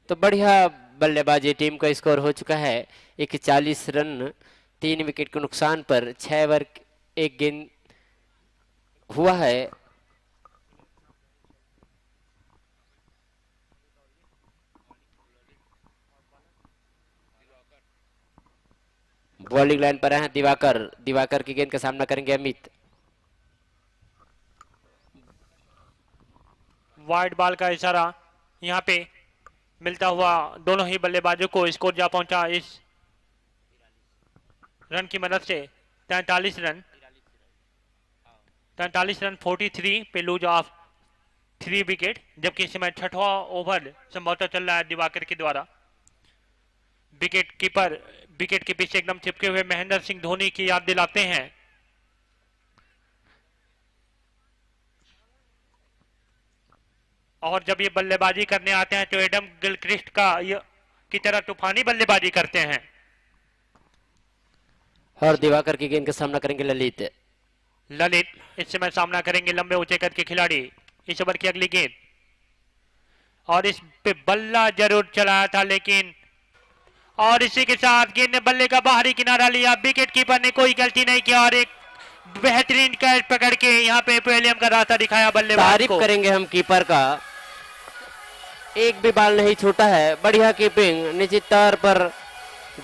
तो बढ़िया बल्लेबाजी, टीम का स्कोर हो चुका है 41 रन 3 विकेट के नुकसान पर। 6 ओवर 1 गेंद हुआ है। बॉलिंग लाइन पर है दिवाकर। दिवाकर की गेंद का सामना करेंगे अमित। वाइड बॉल का इशारा यहाँ पे मिलता हुआ दोनों ही बल्लेबाजों को स्कोर जा पहुंचा इस रन की मदद से। 43 रन 43 पे लूज ऑफ 3 विकेट, जबकि इस समय 6वां ओवर संभवतः चल रहा है दिवाकर के द्वारा। विकेट कीपर विकेट के पीछे एकदम चिपके हुए महेंद्र सिंह धोनी की याद दिलाते हैं। और जब ये बल्लेबाजी करने आते हैं तो एडम गिलक्रिस्ट की तरह तूफानी बल्लेबाजी करते हैं। और दिवाकर की गेंद का सामना करेंगे ललित। ललित इस समय सामना करेंगे लंबे ऊंचे कद के खिलाड़ी। इस ओवर की अगली गेंद, और इस पे बल्ला जरूर चलाया था, लेकिन और इसी के साथ गेंद ने बल्ले का बाहरी किनारा लिया। विकेट कीपर ने कोई गलती नहीं किया और एक बेहतरीन कैच पकड़ के यहाँ पे पेलियम का रास्ता दिखाया बल्लेबाज तारीफ को। करेंगे हम कीपर का, एक भी बॉल नहीं छूटा है। बढ़िया कीपिंग, निश्चित तौर पर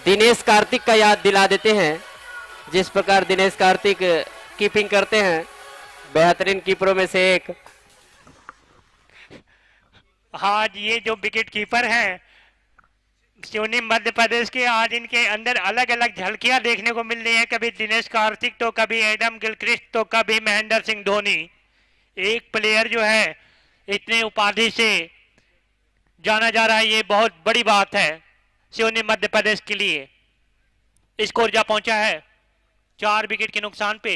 दिनेश कार्तिक का याद दिला देते हैं। जिस प्रकार दिनेश कार्तिक कीपिंग करते हैं, बेहतरीन कीपरों में से एक। आज ये जो विकेट कीपर हैं सिवनी मध्य प्रदेश के, आज इनके अंदर अलग अलग झलकियां देखने को मिल रही है। कभी दिनेश कार्तिक तो कभी एडम गिलक्रिस्ट तो कभी महेंद्र सिंह धोनी। एक प्लेयर जो है इतने उपाधि से जाना जा रहा है, ये बहुत बड़ी बात है सिवनी मध्य प्रदेश के लिए। स्कोर जा पहुंचा है 4 विकेट के नुकसान पे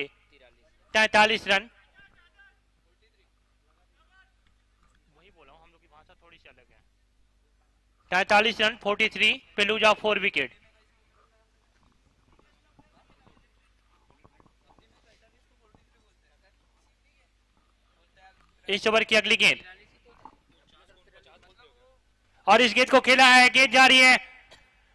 43 रन। वही बोला हूं, हम लोग की भाषा थोड़ी सी अलग है। 43 रन 43 पे लूज ऑफ 4 विकेट। इस ओवर की अगली गेंद, और इस गेंद को खेला है, गेंद जा रही है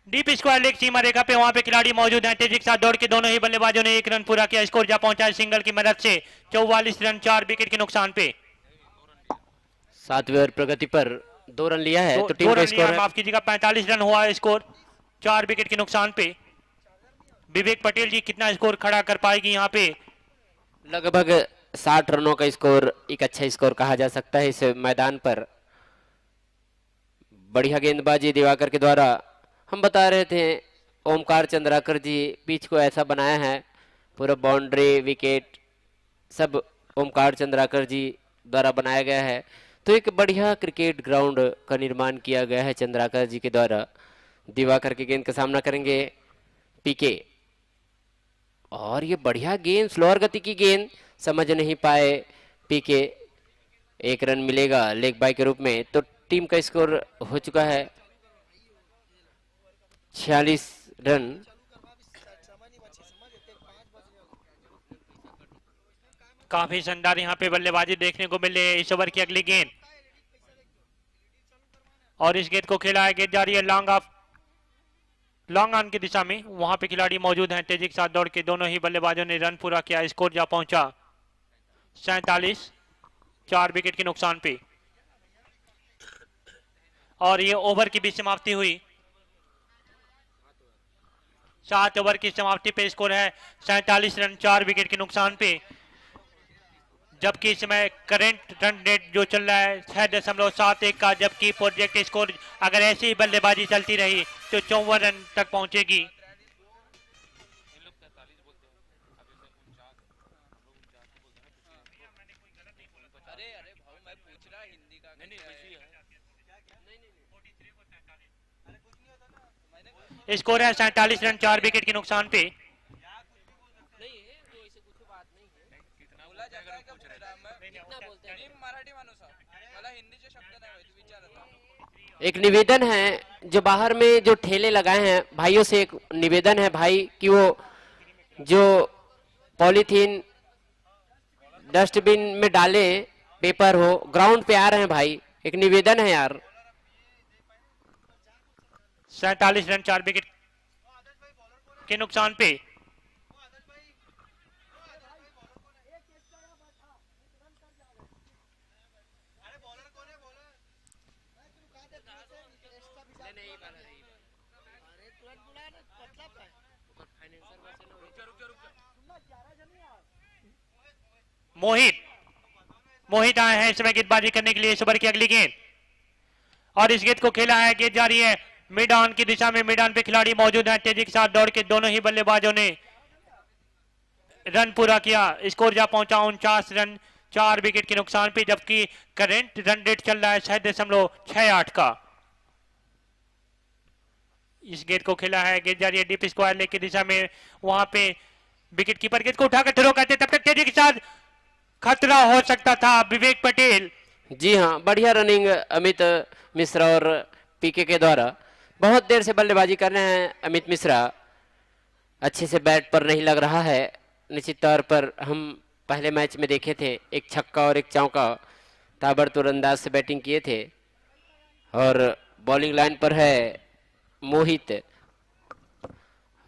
डीप स्क्वायर लेग सीमा रेखा पे। वहां पे खिलाड़ी मौजूद हैं, तेजी के साथ दौड़ के दोनों ही बल्लेबाजों ने 1 रन पूरा किया। स्कोर जा पहुंचा है सिंगल की मदद से 44 रन 4 विकेट के नुकसान पे। 7वें ओवर प्रगति पर 2 रन लिया है तो टीम का स्कोर है, माफ कीजिएगा 45 रन हुआ है स्कोर 4 विकेट के नुकसान पे। विवेक पटेल जी कितना स्कोर खड़ा कर पाएगी यहाँ पे? लगभग 60 रनों का स्कोर एक अच्छा स्कोर कहा जा सकता है इस मैदान पर। बढ़िया गेंदबाजी दिवाकर के द्वारा। हम बता रहे थे ओमकार चंद्राकर जी पिच को ऐसा बनाया है, पूरा बाउंड्री विकेट सब ओमकार चंद्राकर जी द्वारा बनाया गया है। तो एक बढ़िया क्रिकेट ग्राउंड का निर्माण किया गया है चंद्राकर जी के द्वारा। दिवाकर की गेंद का सामना करेंगे पीके, और ये बढ़िया गेंद, स्लोअर गति की गेंद, समझ नहीं पाए पीके। 1 रन मिलेगा लेग बाय के रूप में। तो टीम का स्कोर हो चुका है 46 रन। काफी शानदार यहाँ पे बल्लेबाजी देखने को मिले। इस ओवर की अगली गेंद, और इस गेंद को खेला है, गेंद जा रही है लॉन्ग ऑन की दिशा में। वहां पे खिलाड़ी मौजूद हैं, तेजी के साथ दौड़ के दोनों ही बल्लेबाजों ने रन पूरा किया। स्कोर जा पहुंचा 47 4 विकेट के नुकसान पे। और ये ओवर की भी समाप्ति हुई। 7 ओवर की समाप्ति पे स्कोर है 47 रन 4 विकेट के नुकसान पे। जबकि इस समय करंट रन रेट जो चल रहा है 6.71 का, जबकि प्रोजेक्ट स्कोर अगर ऐसी ही बल्लेबाजी चलती रही तो 54 रन तक पहुंचेगी। स्कोर है 47 रन 4 विकेट के नुकसान पे। एक निवेदन है, जो बाहर में जो ठेले लगाए हैं भाइयों से एक निवेदन है भाई कि वो जो पॉलीथीन डस्टबिन में डाले, पेपर हो, ग्राउंड पे आ रहे हैं भाई, एक निवेदन है यार। 47 रन 4 विकेट के नुकसान पे। मोहित आए हैं इस समय गेंदबाजी करने के लिए इस ओवर की अगली गेंद, और इस गेंद को खेला है, गेंद जा रही है मिड ऑन की दिशा में। मिड ऑन पे खिलाड़ी मौजूद हैं, तेजी के साथ दौड़ के दोनों ही बल्लेबाजों ने रन पूरा किया। स्कोर जा पहुंचा 49 रन 4 विकेट के नुकसान पे, जबकि करंट रन रेट चल रहा है 6.68 का। इस गेंद को खेला है, गेंद जा रही है डीप स्क्वायर लेग की दिशा में, वहां पे विकेट कीपर गेंद को उठाकर थ्रो करते, तब तक तेजी के साथ खतरा हो सकता था विवेक पटेल। जी हाँ, बढ़िया रनिंग अमित मिश्रा और पीके के द्वारा। बहुत देर से बल्लेबाजी कर रहे हैं अमित मिश्रा, अच्छे से बैट पर नहीं लग रहा है। निश्चित तौर पर हम पहले मैच में देखे थे, एक छक्का और एक चौका ताबड़तोड़ अंदाज से बैटिंग किए थे। और बॉलिंग लाइन पर है मोहित,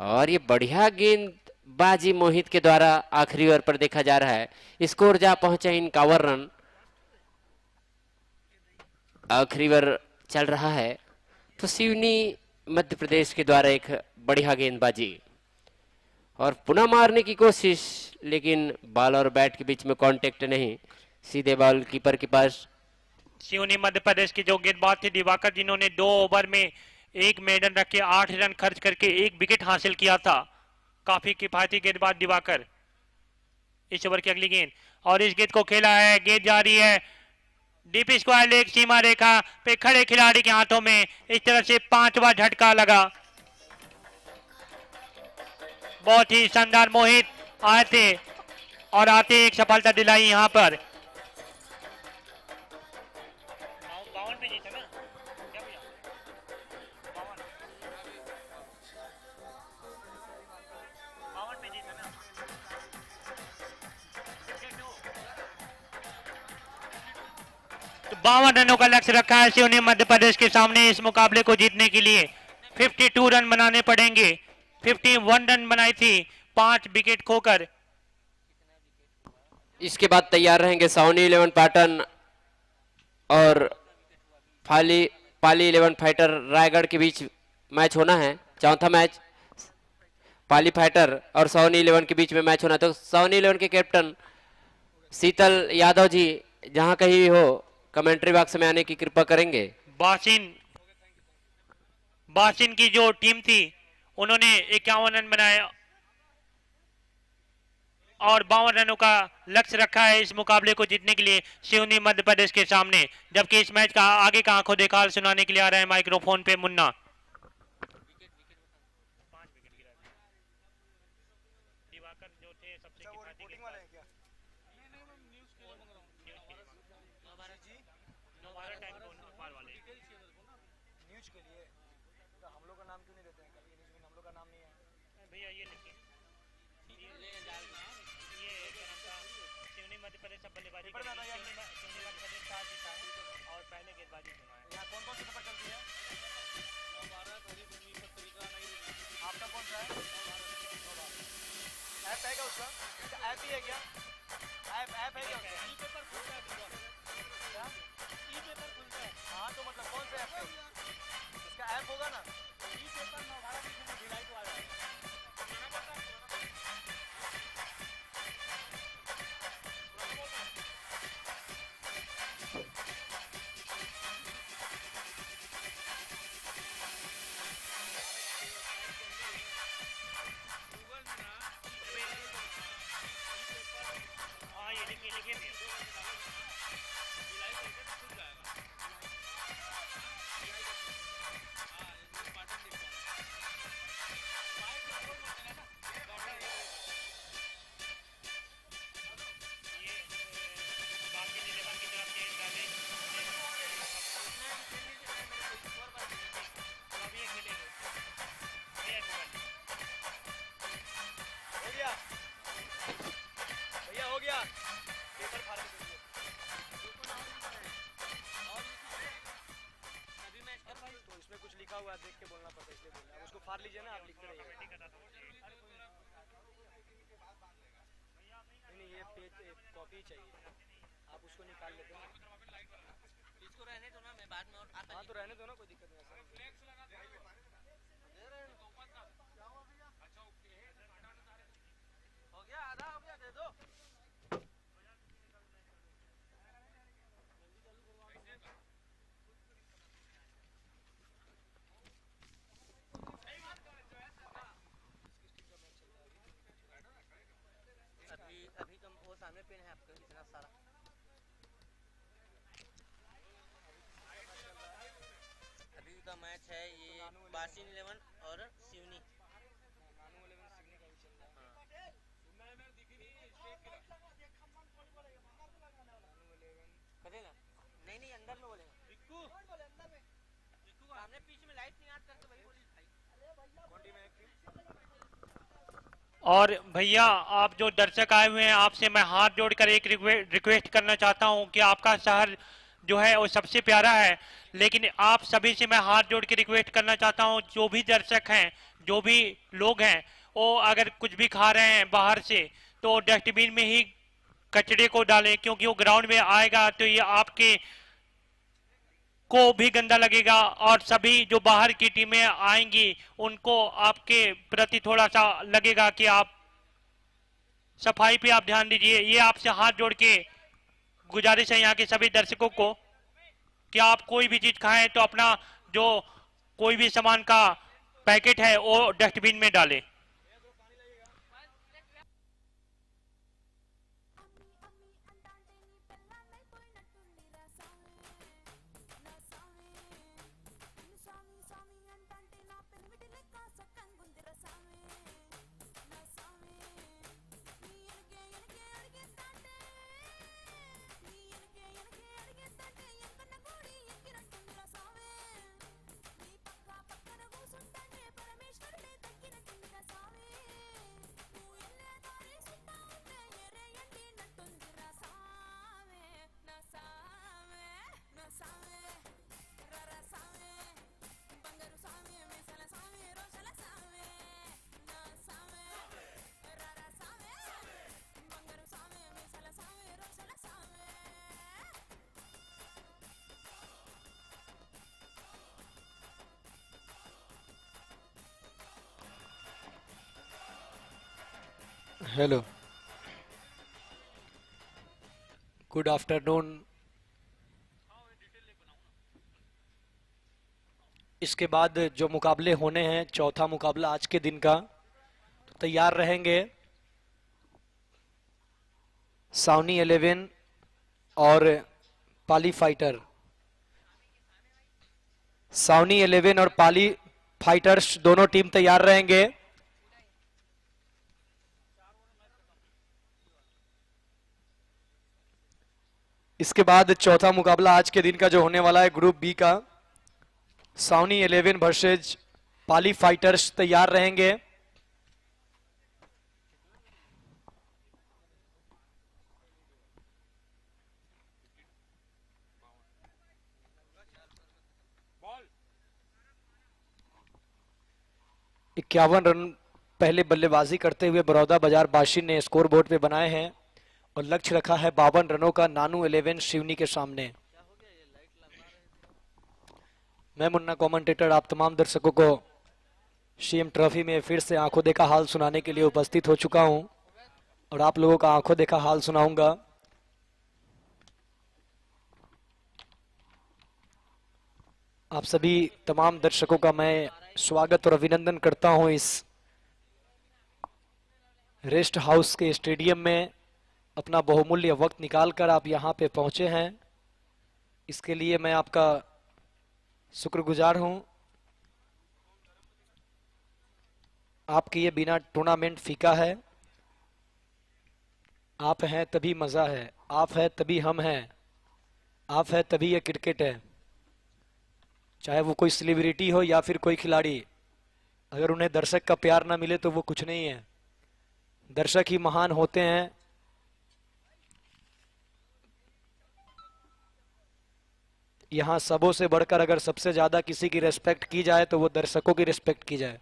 और ये बढ़िया गेंदबाजी मोहित के द्वारा आखिरी ओवर पर देखा जा रहा है। स्कोर जा पहुंचे 51 रन, आखिरी ओवर चल रहा है। तो सिवनी मध्य प्रदेश के द्वारा एक बढ़िया गेंदबाजी और पुनः मारने की कोशिश, लेकिन बॉल और बैट के बीच में कांटेक्ट नहीं, सीधे बॉल कीपर के पास। सिवनी मध्य प्रदेश के जो गेंदबाज थे दिवाकर, जिन्होंने 2 ओवर में एक मेडन रख के 8 रन खर्च करके 1 विकेट हासिल किया था। काफी किफायती गेंदबाज दिवाकर। इस ओवर की अगली गेंद, और इस गेंद को खेला है, गेंद जा रही है डीप स्क्वायर लेग सीमा रेखा पे खड़े खिलाड़ी के हाथों में। इस तरह से 5वां झटका लगा। बहुत ही शानदार मोहित आए थे और आते एक सफलता दिलाई यहां पर। तो 52 रनों का लक्ष्य रखा है सिवनी मध्य प्रदेश के सामने इस मुकाबले को जीतने के लिए। 52 रन बनाने पड़ेंगे। 51 रन बनाई थी 5 विकेट खोकर। इसके बाद तैयार रहेंगे साउनी 11 पैटर्न और पाली 11 फाइटर रायगढ़ के बीच मैच होना है। चौथा मैच पाली फाइटर और साउनी 11 के बीच में मैच होना है। तो साउनी 11 के कैप्टन शीतल यादव जी जहां कहीं हो कमेंट्री बॉक्स में आने की कृपा करेंगे। बासिन की जो टीम थी उन्होंने 51 रन बनाए और 52 रनों का लक्ष्य रखा है इस मुकाबले को जीतने के लिए सिवनी मध्य प्रदेश के सामने। जबकि इस मैच का आगे का आंखों देखा हाल सुनाने के लिए आ रहे हैं माइक्रोफोन पे मुन्ना। और पहले गेंदबाजी यहाँ कौन कौन सी खबर चलती है? आपका कौन सा है? ऐप है क्या उसका? ऐप ही है क्या? ऐप है क्या? ई पेपर खुलता है क्या? ई पेपर खुलता है। हाँ तो मतलब कौन सा ऐप है? इसका ऐप होगा ना? ई पेपर नवभारत में भिलाई को आ जाएगा। भैया हो गया पेपर फाड़ के दे तो इसमें कुछ लिखा हुआ है देख के बोलना पड़ता है इसलिए बोल रहा है उसको फाड़ लीजिए ना आप लिखते रहिए नहीं ये पेज कॉपी चाहिए आप उसको निकाल लेते हो इसको रहने दो ना मैं बाद में और आता हाँ तो रहने दो ना कोई दिक्कत नहीं हो गया आधा हो गया दे दो अभी तो वो सामने पेन है आपका इतना सारा अभी का मैच है ये बासिन 11 और सिवनी करेगा नहीं नहीं अंदर में बोलेगा रिक्कू सामने पीछे में लाइट नहीं आता तो वही बोली और भैया आप जो दर्शक आए हुए हैं आपसे मैं हाथ जोड़कर एक रिक्वेस्ट करना चाहता हूं कि आपका शहर जो है वो सबसे प्यारा है लेकिन आप सभी से मैं हाथ जोड़ के रिक्वेस्ट करना चाहता हूं जो भी दर्शक हैं जो भी लोग हैं वो अगर कुछ भी खा रहे हैं बाहर से तो डस्टबिन में ही कचरे को डालें क्योंकि वो ग्राउंड में आएगा तो ये आपके को भी गंदा लगेगा और सभी जो बाहर की टीमें आएंगी उनको आपके प्रति थोड़ा सा लगेगा कि आप सफाई पे आप ध्यान दीजिए ये आपसे हाथ जोड़ के गुजारिश है यहाँ के सभी दर्शकों को कि आप कोई भी चीज खाएं तो अपना जो कोई भी सामान का पैकेट है वो डस्टबिन में डालें हेलो गुड आफ्टरनून इसके बाद जो मुकाबले होने हैं चौथा मुकाबला आज के दिन का तो तैयार रहेंगे सावनी 11 और पाली फाइटर सावनी 11 और पाली फाइटर्स दोनों टीम तैयार रहेंगे इसके बाद चौथा मुकाबला आज के दिन का जो होने वाला है ग्रुप बी का सावनी 11 वर्सेज पाली फाइटर्स तैयार रहेंगे इक्यावन रन पहले बल्लेबाजी करते हुए बड़ौदा बाजार बाशी ने स्कोर बोर्ड पे बनाए हैं और लक्ष्य रखा है 52 रनों का नानू 11 शिवनी के सामने। मैं मुन्ना कमेंटेटर आप तमाम दर्शकों को सीएम ट्रॉफी में फिर से आंखों देखा हाल सुनाने के लिए उपस्थित हो चुका हूं और आप लोगों का आंखों देखा हाल सुनाऊंगा। आप सभी तमाम दर्शकों का मैं स्वागत और अभिनंदन करता हूं इस रेस्ट हाउस के स्टेडियम में। अपना बहुमूल्य वक्त निकालकर आप यहां पे पहुंचे हैं, इसके लिए मैं आपका शुक्रगुजार हूं। आपके ये बिना टूर्नामेंट फीका है, आप हैं तभी मजा है, आप है तभी हम हैं, आप है तभी ये क्रिकेट है। चाहे वो कोई सेलिब्रिटी हो या फिर कोई खिलाड़ी, अगर उन्हें दर्शक का प्यार ना मिले तो वो कुछ नहीं है। दर्शक ही महान होते हैं। यहां सबों से बढ़कर अगर सबसे ज्यादा किसी की रिस्पेक्ट की जाए तो वो दर्शकों की रिस्पेक्ट की जाए,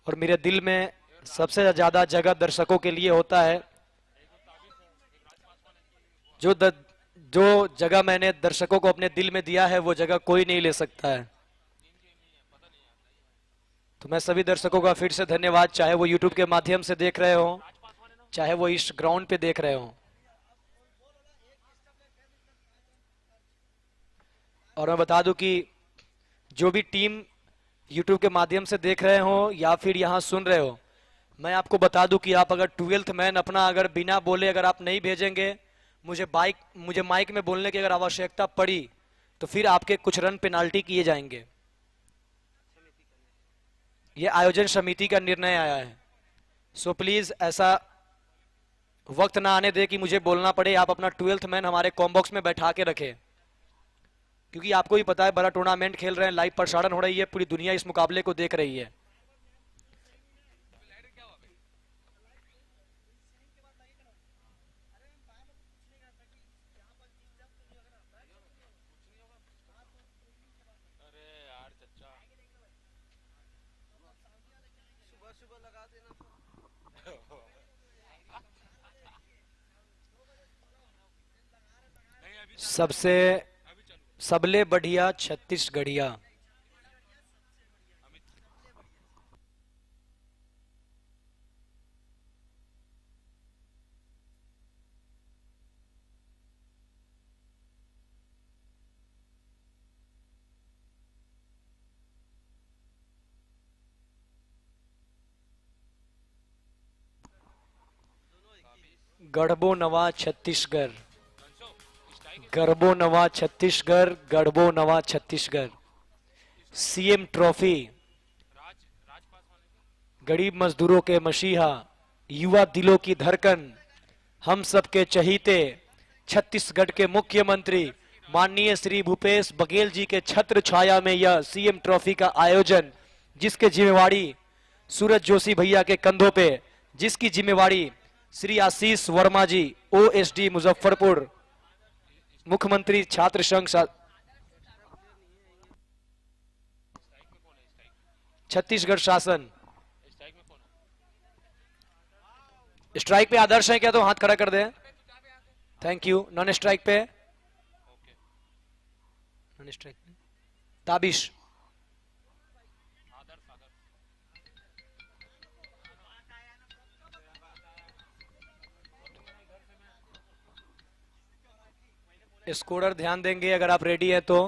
और मेरे दिल में सबसे ज्यादा जगह दर्शकों के लिए होता है। जो जगह मैंने दर्शकों को अपने दिल में दिया है वो जगह कोई नहीं ले सकता है। तो मैं सभी दर्शकों का फिर से धन्यवाद, चाहे वो यूट्यूब के माध्यम से देख रहे हो, चाहे वो इस ग्राउंड पे देख रहे हो। और मैं बता दूं कि जो भी टीम यूट्यूब के माध्यम से देख रहे हो या फिर यहां सुन रहे हो, मैं आपको बता दूं कि आप अगर 12th मैन अपना अगर बिना बोले अगर आप नहीं भेजेंगे, मुझे माइक में बोलने की अगर आवश्यकता पड़ी तो फिर आपके कुछ रन पेनाल्टी किए जाएंगे। ये आयोजन समिति का निर्णय आया है। सो प्लीज ऐसा वक्त ना आने दे कि मुझे बोलना पड़े। आप अपना 12th मैन हमारे कॉम्बॉक्स में बैठा के रखें, क्योंकि आपको ही पता है बड़ा टूर्नामेंट खेल रहे हैं, लाइव प्रसारण हो रही है, पूरी दुनिया इस मुकाबले को देख रही है। सबसे सबले बढ़िया छत्तीसगढ़िया। गढ़बो नवा छत्तीसगढ़, गढ़बो नवा छत्तीसगढ़, गढ़बो नवा छत्तीसगढ़। सीएम ट्रॉफी, गरीब मजदूरों के मसीहा, युवा दिलों की धड़कन, हम सबके चहीते, छत्तीसगढ़ के मुख्यमंत्री माननीय श्री भूपेश बघेल जी के छत्र छाया में यह सीएम ट्रॉफी का आयोजन, जिसके जिम्मेवारी सूरज जोशी भैया के कंधों पे, जिसकी जिम्मेवारी श्री आशीष वर्मा जी ओएसडी मुजफ्फरपुर, मुख्यमंत्री छात्र संघ छत्तीसगढ़ शासन। स्ट्राइक पे आदर्श है क्या? तो हाथ खड़ा कर दें। Thank you. नॉन स्ट्राइक पे, नॉन स्ट्राइक पे ताबिश। स्कोरर ध्यान देंगे अगर आप रेडी हैं तो।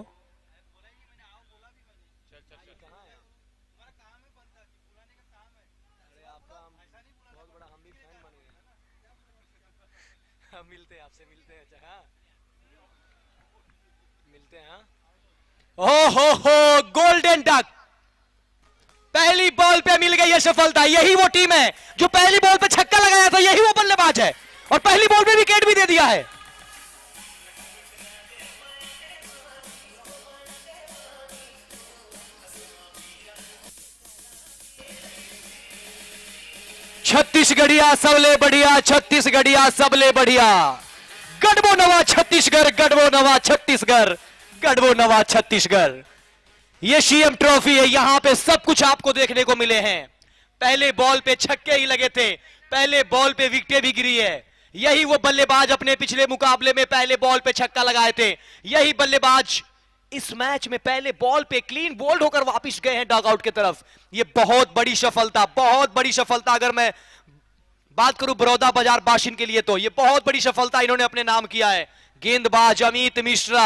मिलते हैं आपसे, मिलते हैं। अच्छा हाँ, मिलते हैं। हाँ, हो गोल्डन डक, पहली बॉल पे मिल गई है सफलता। यही वो टीम है जो पहली बॉल पे छक्का लगाया था, यही वो बल्लेबाज है, और पहली बॉल पे विकेट भी दे दिया है। छत्तीसगढ़िया सबले बढ़िया, छत्तीसगढ़िया सबले बढ़िया। गढ़बो नवा छत्तीसगढ़, गढ़बो नवा छत्तीसगढ़, गढ़बो नवा छत्तीसगढ़। ये सीएम ट्रॉफी है, यहां पे सब कुछ आपको देखने को मिले हैं। पहले बॉल पे छक्के ही लगे थे, पहले बॉल पे विकेटें भी गिरी है। यही वो बल्लेबाज अपने पिछले मुकाबले में पहले बॉल पे छक्का लगाए थे, यही बल्लेबाज इस मैच में पहले बॉल पे क्लीन बोल्ड होकर वापस गए हैं डॉगआउट की तरफ। ये बहुत बड़ी सफलता, बहुत बड़ी सफलता। अगर मैं बात करूं बड़ौदा बाजार बाशिंद के लिए तो ये बहुत बड़ी सफलता इन्होंने अपने नाम किया है। गेंदबाज अमित मिश्रा,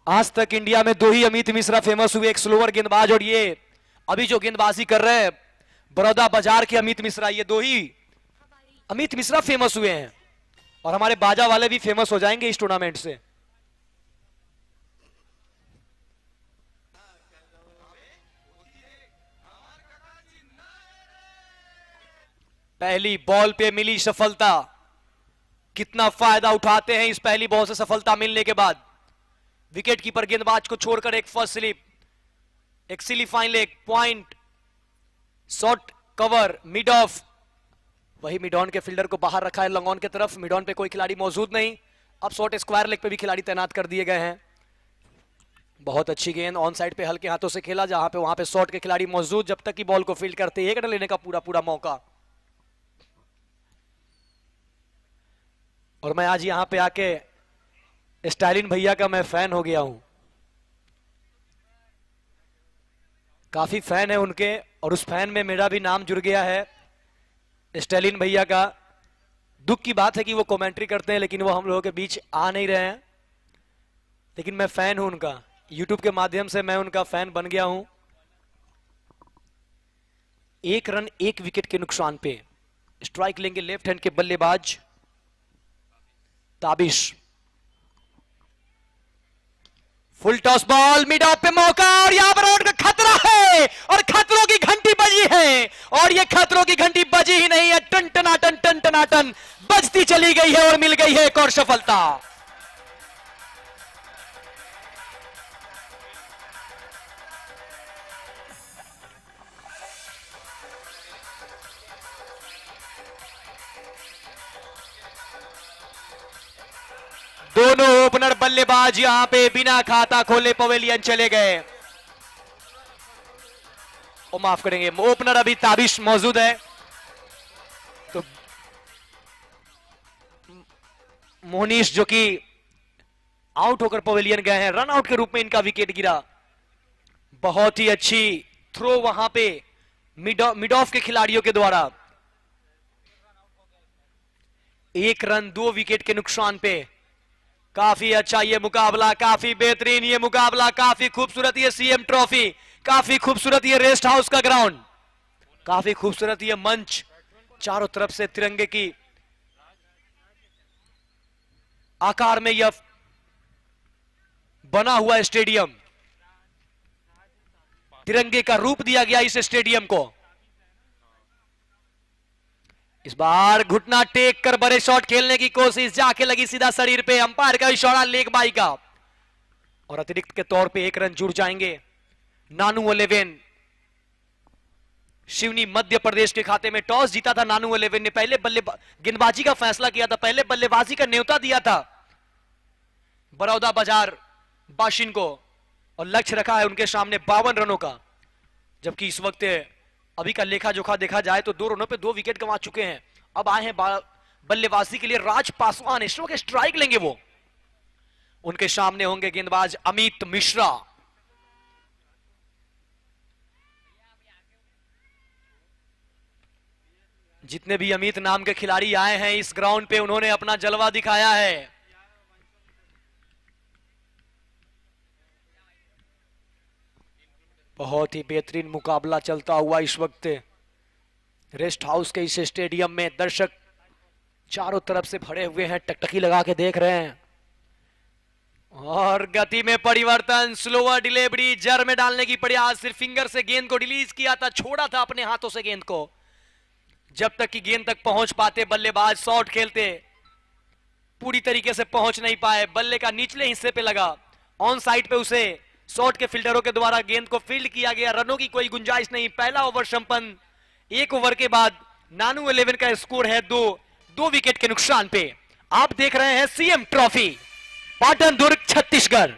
आज तक इंडिया में 2 ही अमित मिश्रा फेमस हुए, एक स्लोअर गेंदबाज और ये अभी जो गेंदबाजी कर रहे हैं बड़ौदा बाजार के अमित मिश्रा। ये 2 ही अमित मिश्रा फेमस हुए हैं, और हमारे बाजा वाले भी फेमस हो जाएंगे इस टूर्नामेंट से। पहली बॉल पे मिली सफलता, कितना फायदा उठाते हैं इस पहली बॉल से सफलता मिलने के बाद। विकेट कीपर गेंदबाज को छोड़कर एक फर्स्ट स्लिप, एक silly fine leg point shot cover mid off, वही मिड ऑन के फील्डर को बाहर रखा है लॉन्ग ऑन की तरफ। मिड ऑन पे कोई खिलाड़ी मौजूद नहीं। अब शॉर्ट स्क्वायर लेग पे भी खिलाड़ी तैनात कर दिए गए हैं। बहुत अच्छी गेंद ऑन साइड पे हल्के हाथों से खेला, जहां पे वहां पे शॉर्ट के खिलाड़ी मौजूद, जब तक कि बॉल को फील्ड करते 1 रन लेने का पूरा पूरा मौका। और मैं आज यहां पे आके स्टालिन भैया का मैं फैन हो गया हूं, काफी फैन है उनके, और उस फैन में मेरा भी नाम जुड़ गया है स्टालिन भैया का। दुख की बात है कि वो कमेंट्री करते हैं लेकिन वो हम लोगों के बीच आ नहीं रहे हैं, लेकिन मैं फैन हूं उनका। यूट्यूब के माध्यम से मैं उनका फैन बन गया हूं। 1 रन 1 विकेट के नुकसान पे स्ट्राइक लेंगे लेफ्ट हैंड के बल्लेबाज Tabish. Full toss ball, mid of पे मौका, और यहां पर आउट का खतरा है, और खतरों की घंटी बजी है, और ये खतरों की घंटी बजी ही नहीं है, टन टनाटन बजती चली गई है और मिल गई है एक और सफलता। दोनों ओपनर बल्लेबाज यहां पे बिना खाता खोले पवेलियन चले गए। ओ माफ करेंगे, ओपनर अभी ताबिश मौजूद है, तो मोहनीश जो कि आउट होकर पवेलियन गए हैं, रन आउट के रूप में इनका विकेट गिरा। बहुत ही अच्छी थ्रो वहां पे मिड ऑफ के खिलाड़ियों के द्वारा। 1 रन 2 विकेट के नुकसान पे काफी अच्छा ये मुकाबला, काफी बेहतरीन ये मुकाबला, काफी खूबसूरत ये सीएम ट्रॉफी, काफी खूबसूरत ये रेस्ट हाउस का ग्राउंड, काफी खूबसूरत ये मंच, चारों तरफ से तिरंगे की आकार में यह बना हुआ स्टेडियम, तिरंगे का रूप दिया गया इस स्टेडियम को। इस बार घुटना टेक कर बड़े शॉट खेलने की कोशिश, जाके लगी सीधा शरीर पे, अंपायर का इशारा लेग बाई का, और अतिरिक्त के तौर पे 1 रन जुड़ जाएंगे। नानू 11 शिवनी मध्य प्रदेश के खाते में। टॉस जीता था नानू 11 ने, पहले गेंदबाजी का फैसला किया था, पहले बल्लेबाजी का न्योता दिया था बड़ौदा बाजार बाशिन को, और लक्ष्य रखा है उनके सामने 52 रनों का, जबकि इस वक्त अभी का लेखा जोखा देखा जाए तो 2 रनों पे 2 विकेट गंवा चुके हैं। अब आए हैं बल्लेबाजी के लिए राज पासवान, इस वक्त स्ट्राइक लेंगे वो, उनके सामने होंगे गेंदबाज अमित मिश्रा। जितने भी अमित नाम के खिलाड़ी आए हैं इस ग्राउंड पे, उन्होंने अपना जलवा दिखाया है। बहुत ही बेहतरीन मुकाबला चलता हुआ इस वक्त रेस्ट हाउस के इस स्टेडियम में। दर्शक चारों तरफ से भरे हुए हैं, टकटकी लगा के देख रहे हैं, और गति में परिवर्तन, स्लोअर डिलीवरी, जर में डालने की प्रयास, सिर्फ फिंगर से गेंद को रिलीज किया था, छोड़ा था अपने हाथों से गेंद को, जब तक कि गेंद तक पहुंच पाते बल्लेबाज शॉट खेलते, पूरी तरीके से पहुंच नहीं पाए, बल्ले का निचले हिस्से पे लगा, ऑन साइड पे उसे शॉट के फील्डरों के द्वारा गेंद को फील्ड किया गया, रनों की कोई गुंजाइश नहीं। पहला ओवर संपन्न, 1 ओवर के बाद नानू 11 का स्कोर है 2 विकेट के नुकसान पे। आप देख रहे हैं सीएम ट्रॉफी, पाटन दुर्ग छत्तीसगढ़।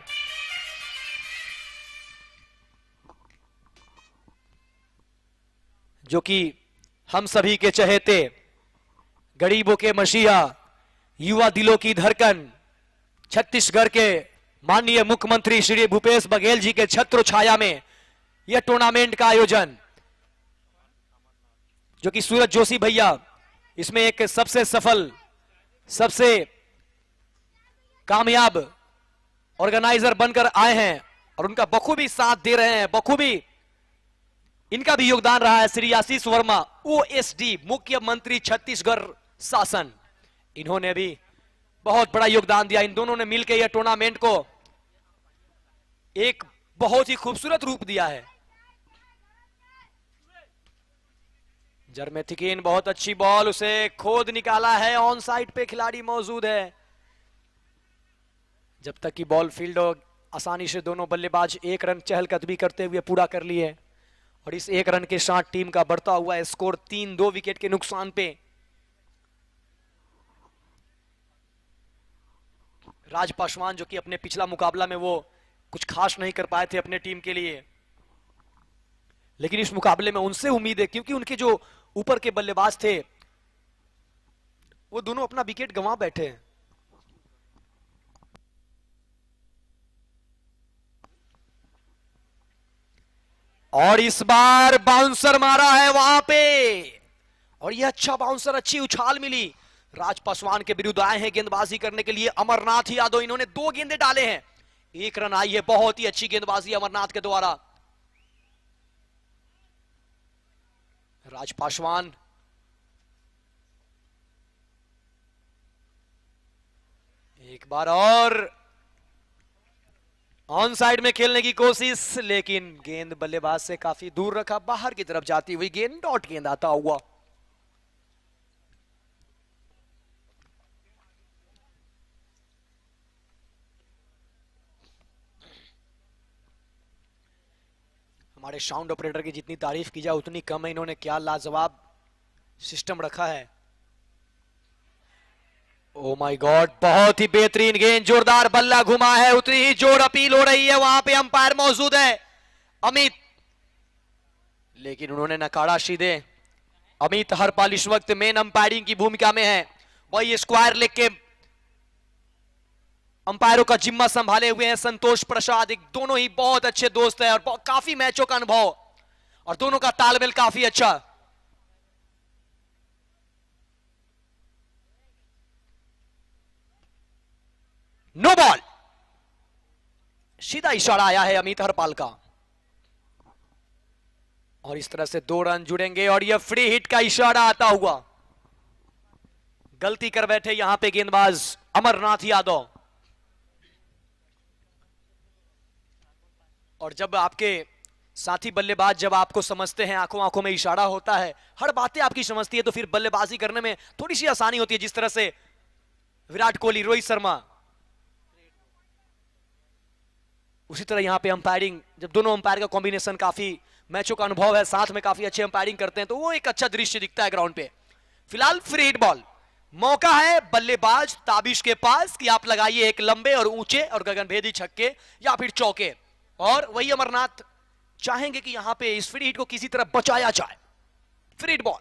जो कि हम सभी के चहेते, गरीबों के मसीहा, युवा दिलों की धड़कन, छत्तीसगढ़ के माननीय मुख्यमंत्री श्री भूपेश बघेल जी के छत्र छाया में यह टूर्नामेंट का आयोजन, जो कि सूरज जोशी भैया इसमें एक सबसे सफल, सबसे कामयाब ऑर्गेनाइजर बनकर आए हैं, और उनका बखूबी साथ दे रहे हैं, बखूबी इनका भी योगदान रहा है। श्री आशीष वर्मा, ओएसडी मुख्यमंत्री छत्तीसगढ़ शासन, इन्होंने भी बहुत बड़ा योगदान दिया। इन दोनों ने मिलकर यह टूर्नामेंट को एक बहुत ही खूबसूरत रूप दिया है। जरमेथिकिन, बहुत अच्छी बॉल, उसे खोद निकाला है, ऑन साइड पे खिलाड़ी मौजूद है। जब तक कि बॉल फील्ड हो, आसानी से दोनों बल्लेबाज 1 रन चहलकदमी करते हुए पूरा कर लिए, और इस 1 रन के साथ टीम का बढ़ता हुआ स्कोर 3-2 विकेट के नुकसान पे। राज पासवान जो कि अपने पिछला मुकाबला में वो कुछ खास नहीं कर पाए थे अपने टीम के लिए, लेकिन इस मुकाबले में उनसे उम्मीद है क्योंकि उनके जो ऊपर के बल्लेबाज थे वो दोनों अपना विकेट गंवा बैठे हैं। और इस बार बाउंसर मारा है वहां पे, और यह अच्छा बाउंसर, अच्छी उछाल मिली। राज पासवान के विरुद्ध आए हैं गेंदबाजी करने के लिए अमरनाथ यादव। इन्होंने 2 गेंदे डाले हैं, 1 रन आई है। बहुत ही अच्छी गेंदबाजी अमरनाथ के द्वारा। राज पासवान एक बार और ऑन साइड में खेलने की कोशिश, लेकिन गेंद बल्लेबाज से काफी दूर रखा, बाहर की तरफ जाती हुई गेंद, डॉट गेंद आता हुआ। हमारे साउंड ऑपरेटर की जितनी तारीफ की जाए उतनी कम है। इन्होंने क्या लाजवाब सिस्टम रखा है। ओ माय गॉड, बहुत ही बेहतरीन गेंद, जोरदार बल्ला घुमा है। उतनी ही जोर अपील हो रही है, वहां पे अंपायर मौजूद है अमित, लेकिन उन्होंने नकारा सीधे। अमित हरपाल इस वक्त मेन अंपायरिंग की भूमिका में है, वही स्क्वायर लेग के अंपायरों का जिम्मा संभाले हुए हैं संतोष प्रसाद। एक दोनों ही बहुत अच्छे दोस्त हैं और काफी मैचों का अनुभव, और दोनों का तालमेल काफी अच्छा। नो बॉल, सीधा इशारा आया है अमित हरपाल का, और इस तरह से 2 रन जुड़ेंगे। और यह फ्री हिट का इशारा आता हुआ। गलती कर बैठे यहां पे गेंदबाज अमरनाथ यादव। और जब आपके साथी बल्लेबाज जब आपको समझते हैं, आंखों आंखों में इशारा होता है, हर बातें आपकी समझती है, तो फिर बल्लेबाजी करने में थोड़ी सी आसानी होती है। जिस तरह से विराट कोहली, रोहित शर्मा, उसी तरह यहां पे अंपायरिंग, जब दोनों अंपायर का कॉम्बिनेशन, काफी मैचों का अनुभव है, साथ में काफी अच्छे अंपायरिंग करते हैं, तो वो एक अच्छा दृश्य दिखता है ग्राउंड पे। फिलहाल फ्री हिट बॉल, मौका है बल्लेबाज ताबिश के पास कि आप लगाइए एक लंबे और ऊंचे और गगनभेदी छक्के या फिर चौके, और वही अमरनाथ चाहेंगे कि यहां पे इस फ्री हिट को किसी तरह बचाया जाए। फ्री हिट बॉल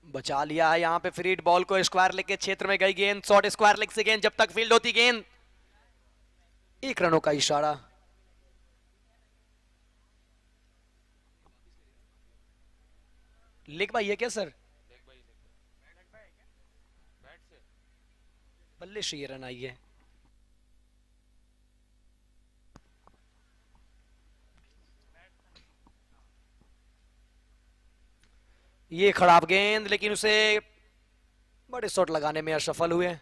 बचा लिया है यहां पे। फ्री हिट बॉल को स्क्वायर लेग के क्षेत्र में गई गेंद, शॉर्ट स्क्वायर लेग से गेंद, जब तक फील्ड होती गेंद 1 रनों का इशारा। लेग बाई है क्या सर? बल्ले से ये रन आई है। ये खराब गेंद, लेकिन उसे बड़े शॉट लगाने में असफल हुए।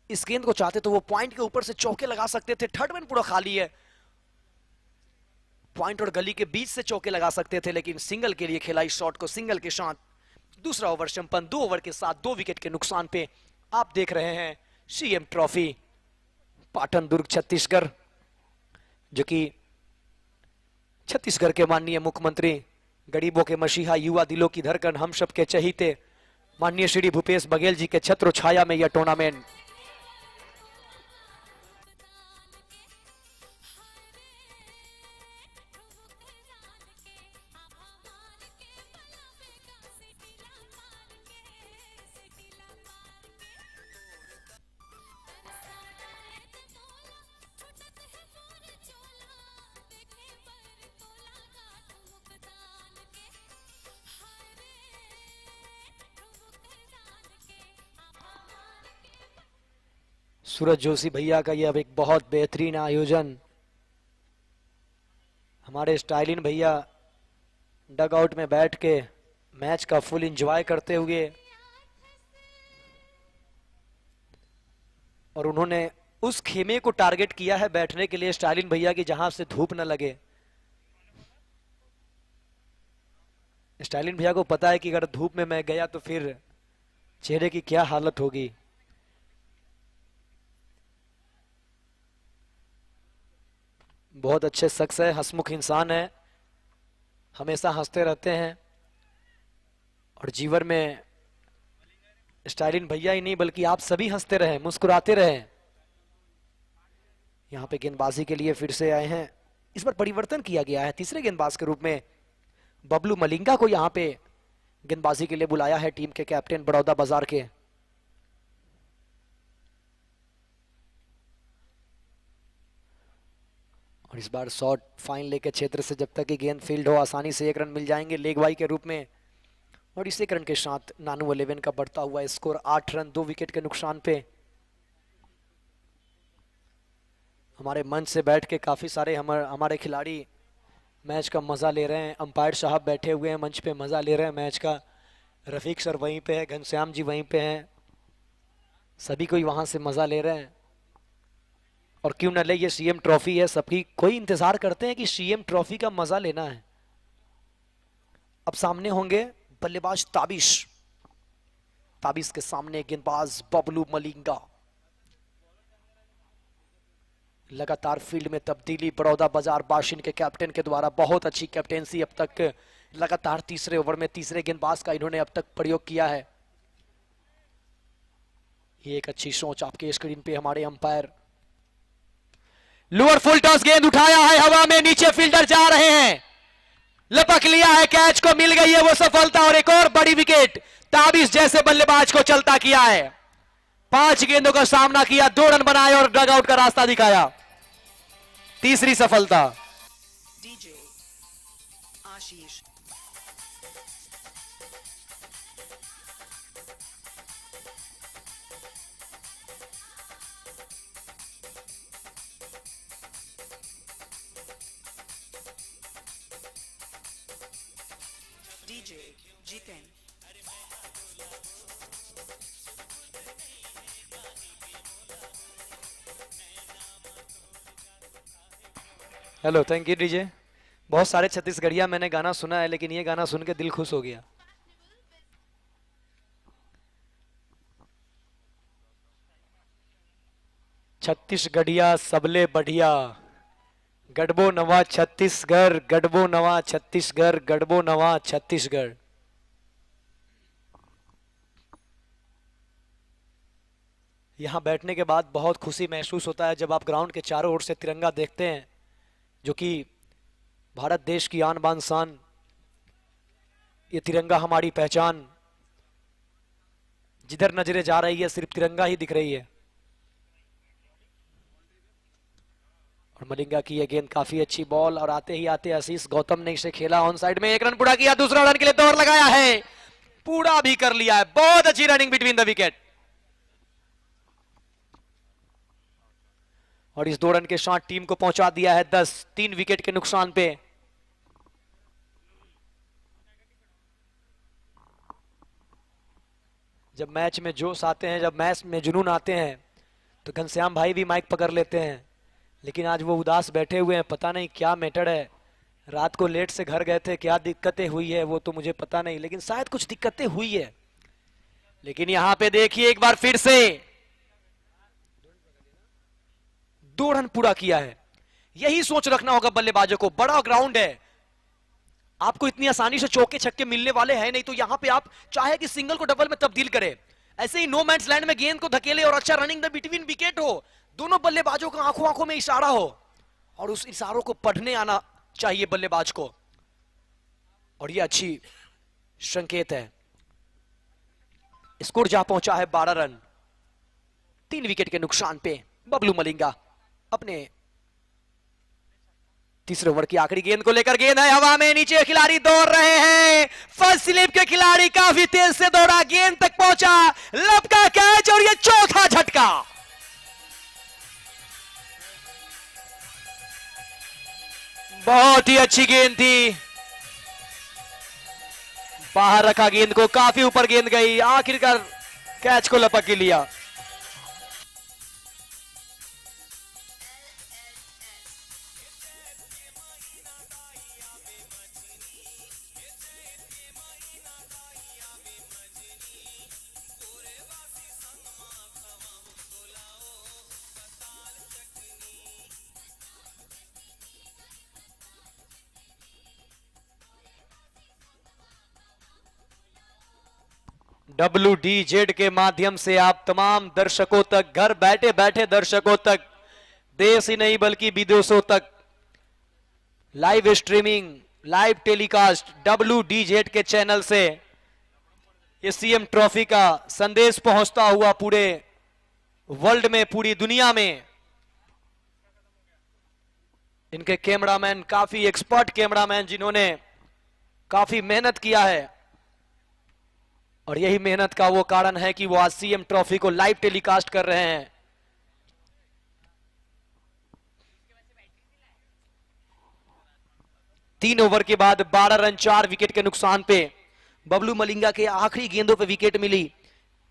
इस गेंद को चाहते तो वो पॉइंट के ऊपर से चौके लगा सकते थे, थर्ड मैन पूरा खाली है, पॉइंट और गली के बीच से चौके लगा सकते थे, लेकिन सिंगल के लिए खेला इस शॉट को। सिंगल के साथ दूसरा ओवर संपन्न, 2 ओवर के साथ 2 विकेट के नुकसान पे। आप देख रहे हैं सीएम ट्रॉफी, पाटन दुर्ग छत्तीसगढ़, जो कि छत्तीसगढ़ के माननीय मुख्यमंत्री, गरीबों के मसीहा, युवा दिलों की धड़कन, हम सब के चहीते माननीय श्री भूपेश बघेल जी के छत्र छाया में यह टूर्नामेंट सूरज जोशी भैया का यह एक बहुत बेहतरीन आयोजन। हमारे स्टाइलिन भैया डग आउट में बैठ के मैच का फुल एंजॉय करते हुए, और उन्होंने उस खेमे को टारगेट किया है बैठने के लिए स्टाइलिन भैया की, जहां से धूप न लगे। स्टाइलिन भैया को पता है कि अगर धूप में मैं गया तो फिर चेहरे की क्या हालत होगी। बहुत अच्छे शख्स है, हंसमुख इंसान है, हमेशा हंसते रहते हैं और जीवन में स्टाइलिन भैया ही नहीं बल्कि आप सभी हंसते रहें, मुस्कुराते रहें। यहां पे गेंदबाजी के लिए फिर से आए हैं, इस बार परिवर्तन किया गया है, तीसरे गेंदबाज के रूप में बबलू मलिंगा को यहां पे गेंदबाजी के लिए बुलाया है टीम के कैप्टन बड़ौदा बाजार के। और इस बार शॉट फाइन लेके क्षेत्र से जब तक कि गेंद फील्ड हो आसानी से 1 रन मिल जाएंगे लेग बाई के रूप में। और इस 1 रन के साथ नानू 11 का बढ़ता हुआ स्कोर 8 रन 2 विकेट के नुकसान पे। हमारे मंच से बैठ के काफी सारे हमारे खिलाड़ी मैच का मजा ले रहे हैं। अंपायर साहब बैठे हुए हैं मंच पे, मजा ले रहे हैं मैच का। रफीक सर वहीं पे है, घनश्याम जी वहीं पे हैं, सभी कोई वहां से मजा ले रहे हैं। और क्यों न ले, ये सीएम ट्रॉफी है, सबकी कोई इंतजार करते हैं कि सीएम ट्रॉफी का मजा लेना है। अब सामने होंगे बल्लेबाज ताबिश, ताबिश के सामने गेंदबाज बबलू मलिंगा। लगातार फील्ड में तब्दीली बड़ौदा बाजार बाशिंद के कैप्टन के द्वारा, बहुत अच्छी कैप्टेंसी अब तक। लगातार तीसरे ओवर में तीसरे गेंदबाज का इन्होंने अब तक प्रयोग किया है। ये एक अच्छी सोच आपके स्क्रीन पे हमारे अंपायर। लोअर फुल टॉस गेंद उठाया है हवा में, नीचे फील्डर जा रहे हैं, लपक लिया है, कैच को मिल गई है वो सफलता और एक और बड़ी विकेट ताबिश जैसे बल्लेबाज को चलता किया है। 5 गेंदों का सामना किया, 2 रन बनाए और डग आउट का रास्ता दिखाया। तीसरी सफलता। DJ Ashish DJ Jiten hello, thank you DJ. बहुत सारे छत्तीसगढ़िया मैंने गाना सुना है लेकिन ये गाना सुन के दिल खुश हो गया। छत्तीसगढ़िया सबले बढ़िया, गढ़बो नवा छत्तीसगढ़, गढ़बो नवा छत्तीसगढ़, गढ़बो नवा छत्तीसगढ़। यहां बैठने के बाद बहुत खुशी महसूस होता है जब आप ग्राउंड के चारों ओर से तिरंगा देखते हैं, जो कि भारत देश की आन बान शान। ये तिरंगा हमारी पहचान, जिधर नजरें जा रही है सिर्फ तिरंगा ही दिख रही है। और मलिंगा की ये गेंद काफी अच्छी बॉल, और आते ही आते आशीष गौतम ने इसे खेला ऑन साइड में, 1 रन पूरा किया, दूसरा रन के लिए दौड़ लगाया है, पूरा भी कर लिया है। बहुत अच्छी रनिंग बिटवीन द विकेट। और इस 2 रन के साथ टीम को पहुंचा दिया है 10, 3 विकेट के नुकसान पे। जब मैच में जोश आते हैं, जब मैच में जुनून आते हैं तो घनश्याम भाई भी माइक पकड़ लेते हैं, लेकिन आज वो उदास बैठे हुए हैं। पता नहीं क्या मैटर है, रात को लेट से घर गए थे, क्या दिक्कतें हुई है वो तो मुझे पता नहीं, लेकिन शायद कुछ दिक्कतें हुई है। लेकिन यहां पे देखिए एक बार फिर से 2 रन पूरा किया है। यही सोच रखना होगा बल्लेबाजों को, बड़ा ग्राउंड है, आपको इतनी आसानी से चौके छक्के मिलने वाले हैं नहीं, तो यहां पे आप चाहे कि सिंगल को डबल में तब्दील करें, ऐसे ही नो मैंस लैंड में गेंद को धकेले और अच्छा रनिंग द बिटवीन विकेट हो, दोनों बल्लेबाजों का आंखों आंखों में इशारा हो और उस इशारों को पढ़ने आना चाहिए बल्लेबाज को। और यह अच्छी संकेत है। स्कोर जा पहुंचा है 12 रन, 3 विकेट के नुकसान पे। बबलू मलिंगा अपने तीसरे ओवर की आखिरी गेंद को लेकर, गेंद है हवा में, नीचे खिलाड़ी दौड़ रहे हैं, फर्स्ट स्लिप के खिलाड़ी काफी तेज से दौड़ा, गेंद तक पहुंचा, लपका कैच और ये चौथा झटका। बहुत ही अच्छी गेंद थी, बाहर रखा गेंद को, काफी ऊपर गेंद गई, आखिरकार कैच को लपक के लिया। WDZ के माध्यम से आप तमाम दर्शकों तक, घर बैठे बैठे दर्शकों तक, देश ही नहीं बल्कि विदेशों तक live streaming, live telecast WDZ के चैनल से ये सीएम ट्रॉफी का संदेश पहुंचता हुआ पूरे वर्ल्ड में, पूरी दुनिया में। इनके कैमरामैन काफी एक्सपर्ट कैमरामैन, जिन्होंने काफी मेहनत किया है, और यही मेहनत का वो कारण है कि वो आज सीएम ट्रॉफी को लाइव टेलीकास्ट कर रहे हैं। तीन ओवर के बाद 12 रन 4 विकेट के नुकसान पे बबलू मलिंगा के आखिरी गेंदों पे विकेट मिली।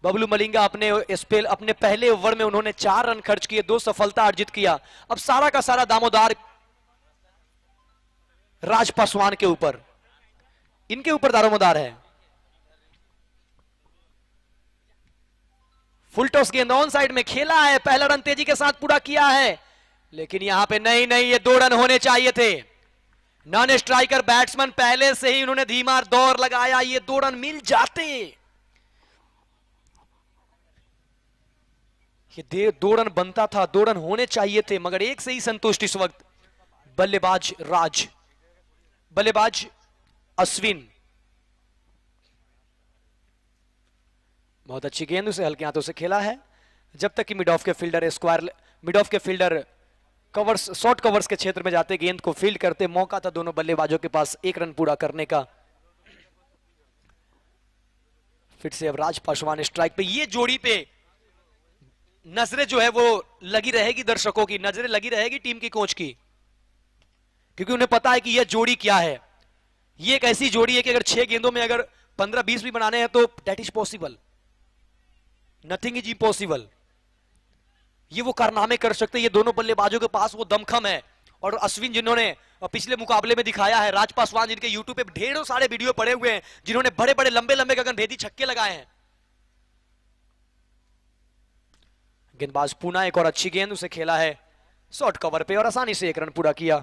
बबलू मलिंगा अपने पहले ओवर में उन्होंने 4 रन खर्च किए, 2 सफलता अर्जित किया। अब सारा का सारा दामोदार राज पासवान के ऊपर, इनके ऊपर दारोमदार है। फुल टॉस गेंद ऑन साइड में खेला है, पहला रन तेजी के साथ पूरा किया है, लेकिन यहां पे नहीं, ये 2 रन होने चाहिए थे। नॉन स्ट्राइकर बैट्समैन पहले से ही उन्होंने धीमा दौर लगाया, ये 2 रन मिल जाते। ये 2 रन बनता था, 2 रन होने चाहिए थे, मगर एक से ही संतुष्ट इस वक्त बल्लेबाज राज, बल्लेबाज अश्विन। बहुत अच्छी गेंद उसे हल्के हाथों से खेला है, जब तक कि मिड ऑफ के फील्डर कवर्स, शॉर्ट कवर्स के क्षेत्र में जाते गेंद को फील्ड करते। मौका था दोनों बल्लेबाजों के पास 1 रन पूरा करने का। फिर से अब राज पासवान स्ट्राइक पे। ये जोड़ी पे नजरें जो है वो लगी रहेगी, दर्शकों की नजरें लगी रहेगी, टीम की कोच की, क्योंकि उन्हें पता है कि यह जोड़ी क्या है। ये एक ऐसी जोड़ी है कि अगर 6 गेंदों में अगर 15-20 भी बनाने हैं तो that is possible, nothing is impossible. ये वो कारनामे कर सकते हैं, ये दोनों बल्लेबाजों के पास वो दमखम है। और अश्विन जिन्होंने पिछले मुकाबले में दिखाया है, राज पासवान जिनके यूट्यूब पे ढेरों सारे वीडियो पड़े हुए हैं, जिन्होंने बड़े बड़े लंबे लंबे गगनभेदी छक्के लगाए हैं। गेंदबाज पूना, एक और अच्छी गेंद उसे खेला है शॉर्ट कवर पे और आसानी से 1 रन पूरा किया।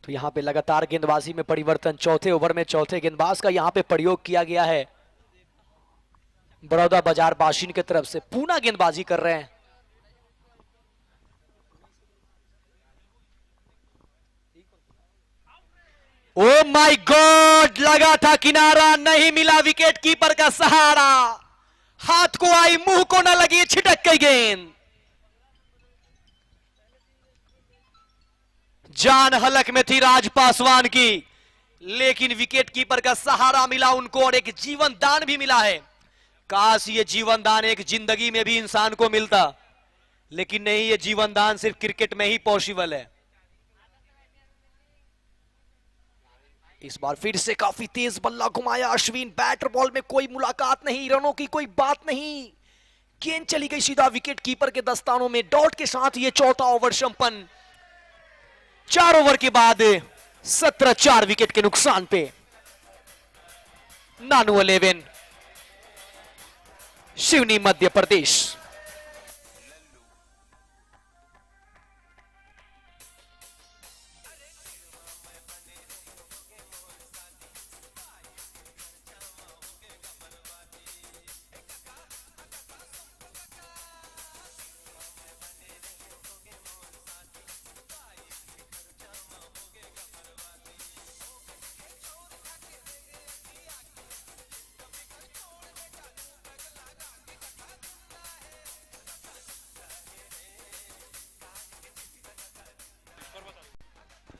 तो यहां पे लगातार गेंदबाजी में परिवर्तन, चौथे ओवर में चौथे गेंदबाज का यहां पे प्रयोग किया गया है। बड़ौदा बाजार बाशिन की तरफ से पूना गेंदबाजी कर रहे हैं। ओ माय गॉड, लगा था किनारा, नहीं मिला विकेट कीपर का सहारा, हाथ को आई मुंह को न लगी, छिटक गई गेंद। जान हलक में थी राज पासवान की, लेकिन विकेट कीपर का सहारा मिला उनको और एक जीवन दान भी मिला है। काश ये जीवन दान एक जिंदगी में भी इंसान को मिलता, लेकिन नहीं, ये जीवन दान सिर्फ क्रिकेट में ही पॉसिबल है। इस बार फिर से काफी तेज बल्ला घुमाया अश्विन, बैटर बॉल में कोई मुलाकात नहीं, रनों की कोई बात नहीं, गेंद चली गई सीधा विकेट कीपर के दस्तानों में। डॉट के साथ ये चौथा ओवर संपन्न। 4 ओवर के बाद 17 4 विकेट के नुकसान पे नानू 11, शिवनी मध्य प्रदेश।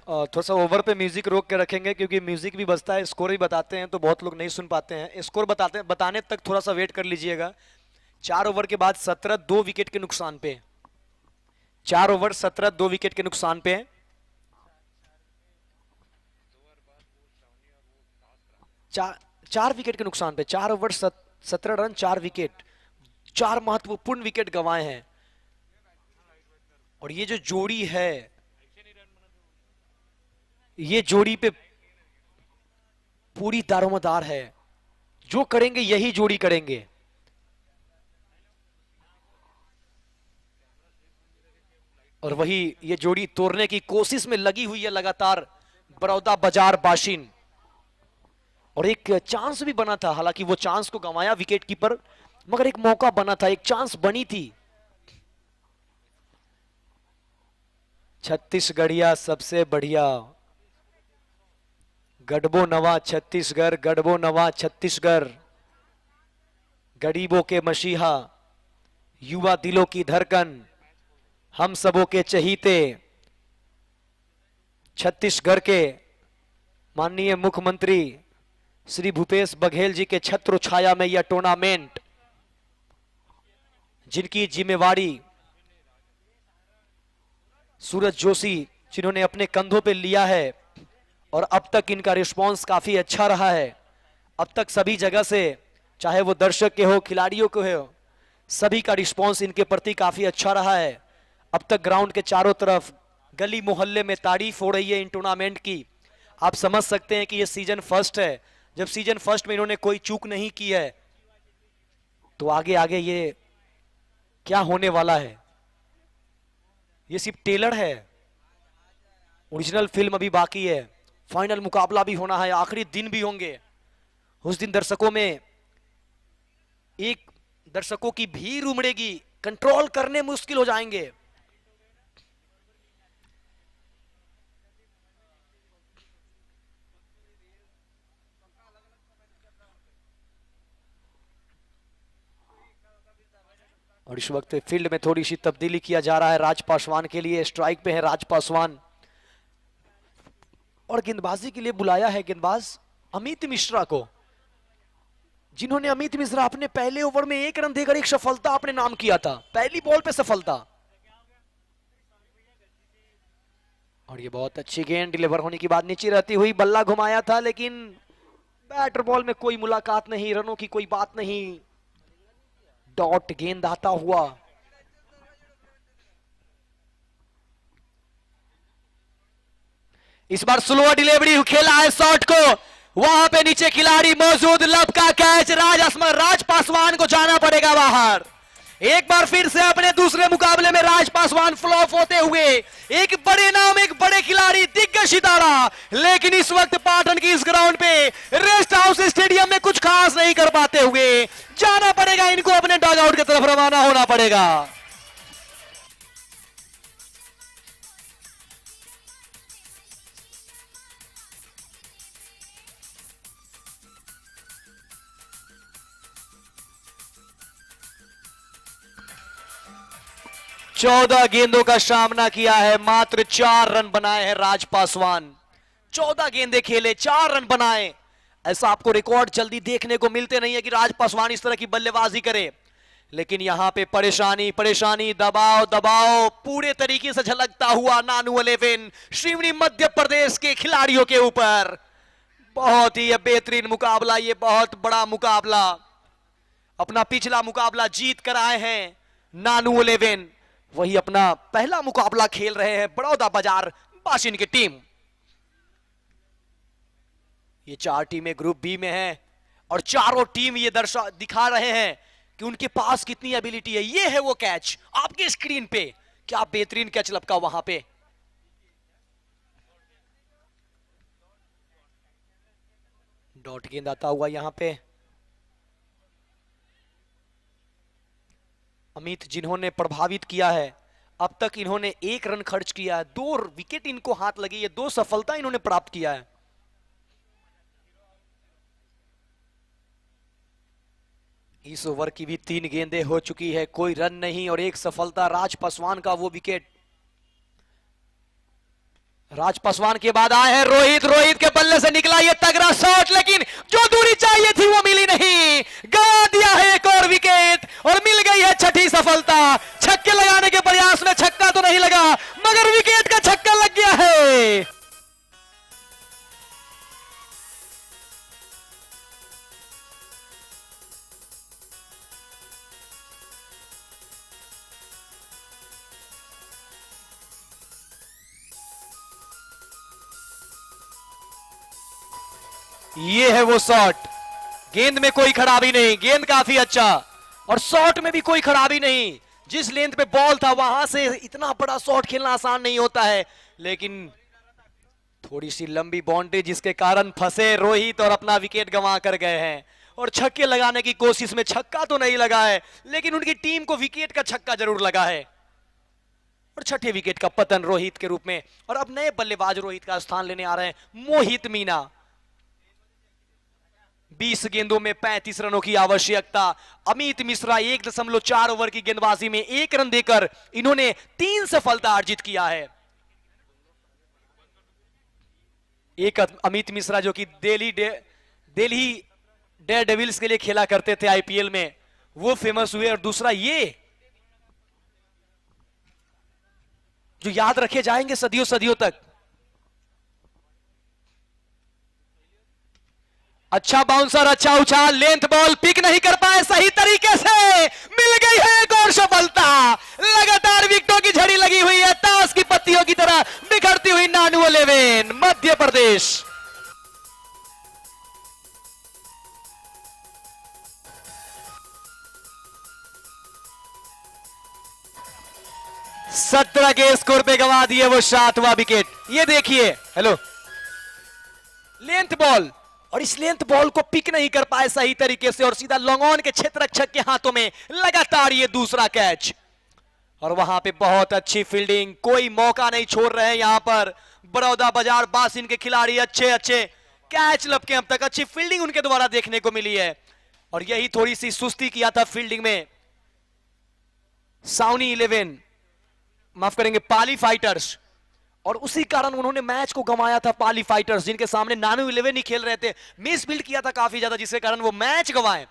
थोड़ा सा ओवर पे म्यूजिक रोक के रखेंगे, क्योंकि म्यूजिक भी बजता है, स्कोर भी बताते हैं, तो बहुत लोग नहीं सुन पाते हैं। स्कोर बताने तक थोड़ा सा वेट कर लीजिएगा। 4 ओवर के बाद 17 2 विकेट के नुकसान पे, 4 ओवर 17 2 विकेट के नुकसान पे। चार विकेट के नुकसान पे, 4 ओवर 17 रन 4 विकेट, 4 महत्वपूर्ण विकेट गंवाए हैं। और ये जो जोड़ी है, ये जोड़ी पे पूरी दारोमदार है, जो करेंगे यही जोड़ी करेंगे। और वही ये जोड़ी तोड़ने की कोशिश में लगी हुई है लगातार बड़ौदा बाजार बाशिन। और एक चांस भी बना था, हालांकि वो चांस को गंवाया विकेट कीपर, मगर एक मौका बना था, एक चांस बनी थी। छत्तीसगढ़िया सबसे बढ़िया, गढ़बो नवा छत्तीसगढ़, गढ़बो नवा छत्तीसगढ़, गरीबों के मसीहा, युवा दिलों की धड़कन, हम सबों के चहीते, छत्तीसगढ़ के माननीय मुख्यमंत्री श्री भूपेश बघेल जी के छत्र छाया में यह टूर्नामेंट, जिनकी जिम्मेवारी सूरज जोशी जिन्होंने अपने कंधों पे लिया है, और अब तक इनका रिस्पांस काफी अच्छा रहा है। अब तक सभी जगह से, चाहे वो दर्शक के हो, खिलाड़ियों के हो, सभी का रिस्पांस इनके प्रति काफी अच्छा रहा है। अब तक ग्राउंड के चारों तरफ, गली मोहल्ले में तारीफ हो रही है इन टूर्नामेंट की। आप समझ सकते हैं कि ये सीजन फर्स्ट है। जब सीजन फर्स्ट में इन्होंने कोई चूक नहीं की है, तो आगे आगे ये क्या होने वाला है, ये सिर्फ टेलर है, ओरिजिनल फिल्म अभी बाकी है। फाइनल मुकाबला भी होना है, आखिरी दिन भी होंगे। उस दिन दर्शकों में एक दर्शकों की भीड़ उमड़ेगी, कंट्रोल करने मुश्किल हो जाएंगे। और इस वक्त फील्ड में थोड़ी सी तब्दीली किया जा रहा है राज पासवान के लिए। स्ट्राइक पे है राज पासवान, और गेंदबाजी के लिए बुलाया है गेंदबाज अमित मिश्रा को, जिन्होंने अमित मिश्रा अपने पहले ओवर में 1 रन देकर एक सफलता अपने नाम किया था, पहली बॉल पे सफलता। और ये बहुत अच्छी गेंद डिलीवर होने के बाद नीचे रहती हुई बल्ला घुमाया था, लेकिन बैटर बॉल में कोई मुलाकात नहीं, रनों की कोई बात नहीं। डॉट गेंद आता हुआ, इस बार स्लो डिलीवरी खेला है शॉट को, वहां पे नीचे खिलाड़ी मौजूद, लब का कैच, राज पासवान को जाना पड़ेगा बाहर। एक बार फिर से अपने दूसरे मुकाबले में राज पासवान फ्लॉप होते हुए, एक बड़े नाम, एक बड़े खिलाड़ी, दिग्गज सितारा, लेकिन इस वक्त पाटन की इस ग्राउंड पे, रेस्ट हाउस स्टेडियम में कुछ खास नहीं कर पाते हुए जाना पड़ेगा इनको, अपने डॉग आउट की तरफ रवाना होना पड़ेगा। चौदह गेंदों का सामना किया है, मात्र 4 रन बनाए हैं राज पासवान। 14 गेंदे खेले, 4 रन बनाए। ऐसा आपको रिकॉर्ड जल्दी देखने को मिलते नहीं है कि राज पासवान इस तरह की बल्लेबाजी करे, लेकिन यहां पे परेशानी परेशानी, दबाव दबाव पूरे तरीके से झलकता हुआ नानू 11 श्रीमनी मध्य प्रदेश के खिलाड़ियों के ऊपर। बहुत ही बेहतरीन मुकाबला, ये बहुत बड़ा मुकाबला। अपना पिछला मुकाबला जीत कर आए हैं नानू 11, वही अपना पहला मुकाबला खेल रहे हैं बड़ौदा बाजार बाशिन की टीम। ये 4 टीमें ग्रुप बी में हैं, और चारों टीम ये दिखा रहे हैं कि उनके पास कितनी एबिलिटी है। ये है वो कैच आपके स्क्रीन पे, क्या बेहतरीन कैच लपका वहां पे। डॉट गेंद आता हुआ यहां पे अमित, जिन्होंने प्रभावित किया है। अब तक इन्होंने 1 रन खर्च किया है, 2 विकेट इनको हाथ लगी है, 2 सफलता इन्होंने प्राप्त किया है। इस ओवर की भी 3 गेंदें हो चुकी है, कोई रन नहीं और 1 सफलता। राज पासवान का वो विकेट, राज पासवान के बाद आए हैं रोहित, रोहित के बल्ले से निकला ये तगड़ा शॉट, लेकिन जो दूरी चाहिए थी वो मिली नहीं। गवा दिया है एक और विकेट और मिल गई है 6ठी सफलता। छक्के लगाने के प्रयास में छक्का तो नहीं लगा, मगर विकेट का छक्का लग गया है। ये है वो शॉट, गेंद में कोई खराबी नहीं, गेंद काफी अच्छा, और शॉट में भी कोई खराबी नहीं। जिस लेंथ पे बॉल था वहां से इतना बड़ा शॉट खेलना आसान नहीं होता है, लेकिन थोड़ी सी लंबी बाउंड्री जिसके कारण फंसे रोहित और अपना विकेट गंवा कर गए हैं। और छक्के लगाने की कोशिश में छक्का तो नहीं लगा है, लेकिन उनकी टीम को विकेट का छक्का जरूर लगा है। और छठे विकेट का पतन रोहित के रूप में। और अब नए बल्लेबाज रोहित का स्थान लेने आ रहे हैं मोहित मीना। 20 गेंदों में 35 रनों की आवश्यकता। अमित मिश्रा 1.4 ओवर की गेंदबाजी में 1 रन देकर इन्होंने 3 सफलता अर्जित किया है। एक अमित मिश्रा जो कि दिल्ली डेयर डेविल्स के लिए खेला करते थे आईपीएल में, वो फेमस हुए। और दूसरा ये जो याद रखे जाएंगे सदियों सदियों तक। अच्छा बाउंसर, अच्छा उछाल, लेंथ बॉल पिक नहीं कर पाए सही तरीके से। मिल गई है एक और सफलता। लगातार विकेटों की झड़ी लगी हुई है, ताश की पत्तियों की तरह बिखरती हुई नानू 11 मध्य प्रदेश। सत्रह के स्कोर पे गंवा दिए वो 7वां विकेट। ये देखिए, हेलो, लेंथ बॉल, और इस लेंथ बॉल को पिक नहीं कर पाए सही तरीके से और सीधा लॉन्ग ऑन के क्षेत्ररक्षक के हाथों में लगातार ये दूसरा कैच। और वहां पे बहुत अच्छी फील्डिंग, कोई मौका नहीं छोड़ रहे हैं यहां पर बड़ौदा बाजार बासिन के खिलाड़ी। अच्छे अच्छे कैच लपके अब तक, अच्छी फील्डिंग उनके द्वारा देखने को मिली है। और यही थोड़ी सी सुस्ती किया था फील्डिंग में साउनी 11, माफ करेंगे पाली फाइटर्स, और उसी कारण उन्होंने मैच को गंवाया था। पाली फाइटर्स जिनके सामने नानू 11 ही खेल रहे थे, मिस फील्ड किया था काफी ज्यादा, जिसके कारण वो मैच गंवाए।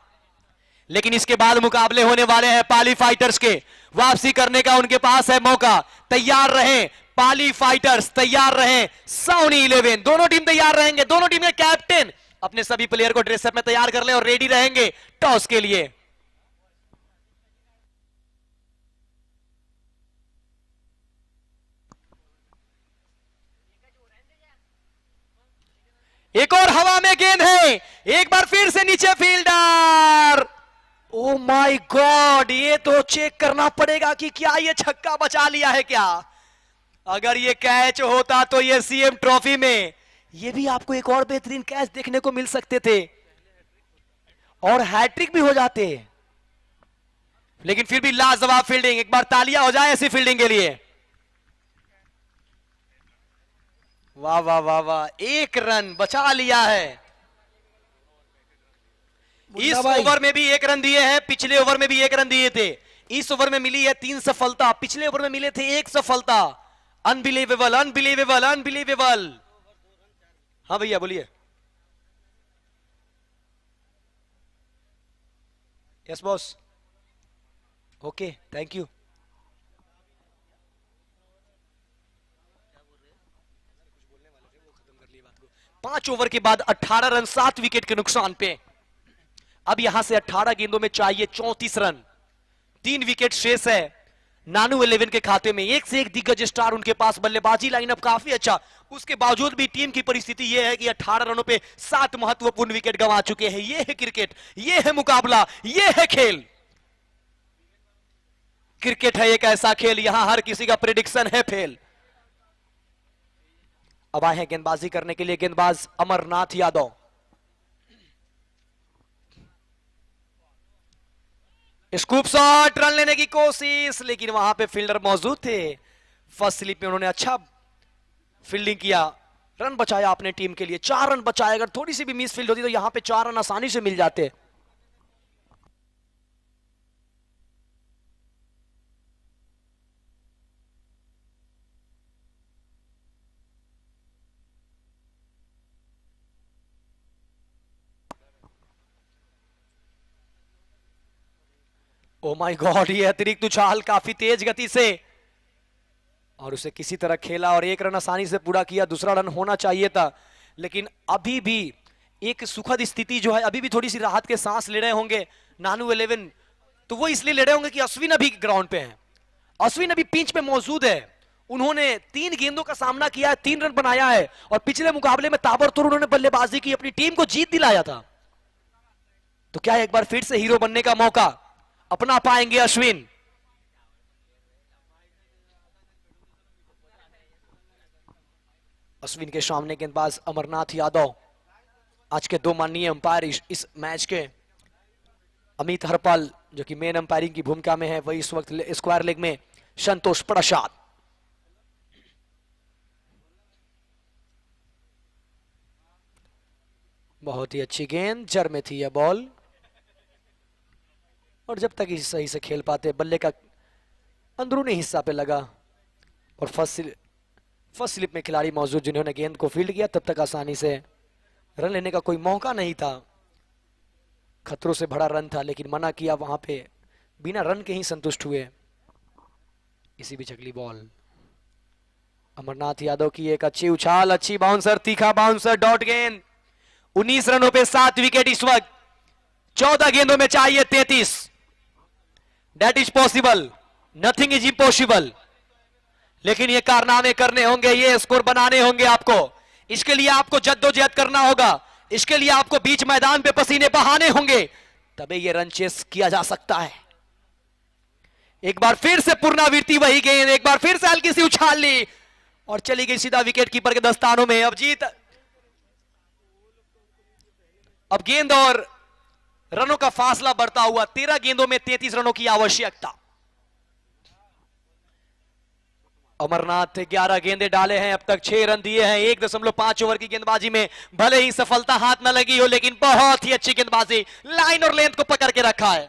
लेकिन इसके बाद मुकाबले होने वाले हैं पाली फाइटर्स के, वापसी करने का उनके पास है मौका। तैयार रहे पाली फाइटर्स, तैयार रहे साउनी 11, दोनों टीम तैयार रहेंगे। दोनों टीम के कैप्टन अपने सभी प्लेयर को ड्रेसअप में तैयार कर ले और रेडी रहेंगे टॉस के लिए। एक और हवा में गेंद है, एक बार फिर से नीचे फील्डर। ओ माय गॉड, ये तो चेक करना पड़ेगा कि क्या ये छक्का बचा लिया है क्या। अगर ये कैच होता तो ये सीएम ट्रॉफी में ये भी आपको एक और बेहतरीन कैच देखने को मिल सकते थे और हैट्रिक भी हो जाते। लेकिन फिर भी लाजवाब फील्डिंग, एक बार तालियां हो जाए ऐसी फील्डिंग के लिए। वाह वाह वाह वाह, 1 रन बचा लिया है। इस ओवर में भी 1 रन दिए हैं, पिछले ओवर में भी 1 रन दिए थे। इस ओवर में मिली है 3 सफलता, पिछले ओवर में मिले थे 1 सफलता। Unbelievable unbelievable unbelievable. हाँ भैया बोलिए। Yes boss, okay thank you. 5 over के बाद 18 रन 7 विकेट के नुकसान पे। अब यहां से 18 गेंदों में चाहिए 34 रन, 3 विकेट शेष है नानू 11 के खाते में। एक से एक दिग्गज स्टार उनके पास, बल्लेबाजी लाइनअप काफी अच्छा, उसके बावजूद भी टीम की परिस्थिति यह है कि 18 रनों पे 7 महत्वपूर्ण विकेट गंवा चुके हैं। यह है क्रिकेट, यह है मुकाबला, यह है खेल। क्रिकेट है एक ऐसा खेल, यहां हर किसी का प्रेडिक्शन है फेल। अब आए हैं गेंदबाजी करने के लिए गेंदबाज Amarnath Yadav. Scoop shot, run लेने की कोशिश, लेकिन वहां पे फील्डर मौजूद थे। फर्स्ट स्लिप में उन्होंने अच्छा फील्डिंग किया, रन बचाया अपने टीम के लिए। 4 रन बचाए, अगर थोड़ी सी भी मिस फील्ड होती तो यहां पे 4 रन आसानी से मिल जाते। ओ माय गॉड, ये अतिरिक्त उछाल काफी तेज गति से, और उसे किसी तरह खेला और 1 रन आसानी से पूरा किया। दूसरा रन होना चाहिए था, लेकिन अभी भी एक सुखद स्थिति जो है, अभी भी थोड़ी सी राहत के सांस ले रहे होंगे नानू 11। तो वो इसलिए ले रहे होंगे कि अश्विन अभी ग्राउंड पे हैं, अश्विन अभी पिंच पे मौजूद है। उन्होंने 3 गेंदों का सामना किया है, 3 रन बनाया है, और पिछले मुकाबले में ताबड़तोड़ उन्होंने बल्लेबाजी की, अपनी टीम को जीत दिलाया था। तो क्या एक बार फिर से हीरो बनने का मौका अपना पाएंगे अश्विन? अश्विन के सामने गेंदबाज अमरनाथ यादव। आज के दो माननीय अंपायर इस मैच के, अमित हरपाल जो कि मेन अंपायरिंग की भूमिका में है, वही इस वक्त स्क्वायर लेग में संतोष प्रसाद। बहुत ही अच्छी गेंद, जर में थी यह बॉल, और जब तक इसे सही से खेल पाते, बल्ले का अंदरूनी हिस्सा पे लगा और फर्स्ट स्लिप में खिलाड़ी मौजूद जिन्होंने गेंद को फील्ड किया, तब तक आसानी से रन लेने का कोई मौका नहीं था। खतरों से भरा रन था लेकिन मना किया, वहां पे बिना रन के ही संतुष्ट हुए। इसी बीच अगली बॉल, अमरनाथ यादव की एक अच्छी उछाल, अच्छी बाउंसर, तीखा बाउंसर, डॉट गेंद। 19 रनों पे 7 विकेट इस वक्त, 14 गेंदों में चाहिए 33। That is possible, nothing is impossible. लेकिन ये कारनामे करने होंगे, ये स्कोर बनाने होंगे आपको। इसके लिए आपको जद्दोजहद करना होगा, इसके लिए आपको बीच मैदान पे पसीने बहाने होंगे, तभी ये रन चेस किया जा सकता है। एक बार फिर से पुनरावृत्ति वही गेंद, एक बार फिर से हल्की सी उछाल ली और चली गई सीधा विकेट कीपर के दस्तानों में। अब गेंद और रनों का फासला बढ़ता हुआ, 13 गेंदों में 33 रनों की आवश्यकता। अमरनाथ 11 गेंदे डाले हैं, अब तक 6 रन दिए हैं 1.5 ओवर की गेंदबाजी में। भले ही सफलता हाथ न लगी हो, लेकिन बहुत ही अच्छी गेंदबाजी, लाइन और लेंथ को पकड़ के रखा है।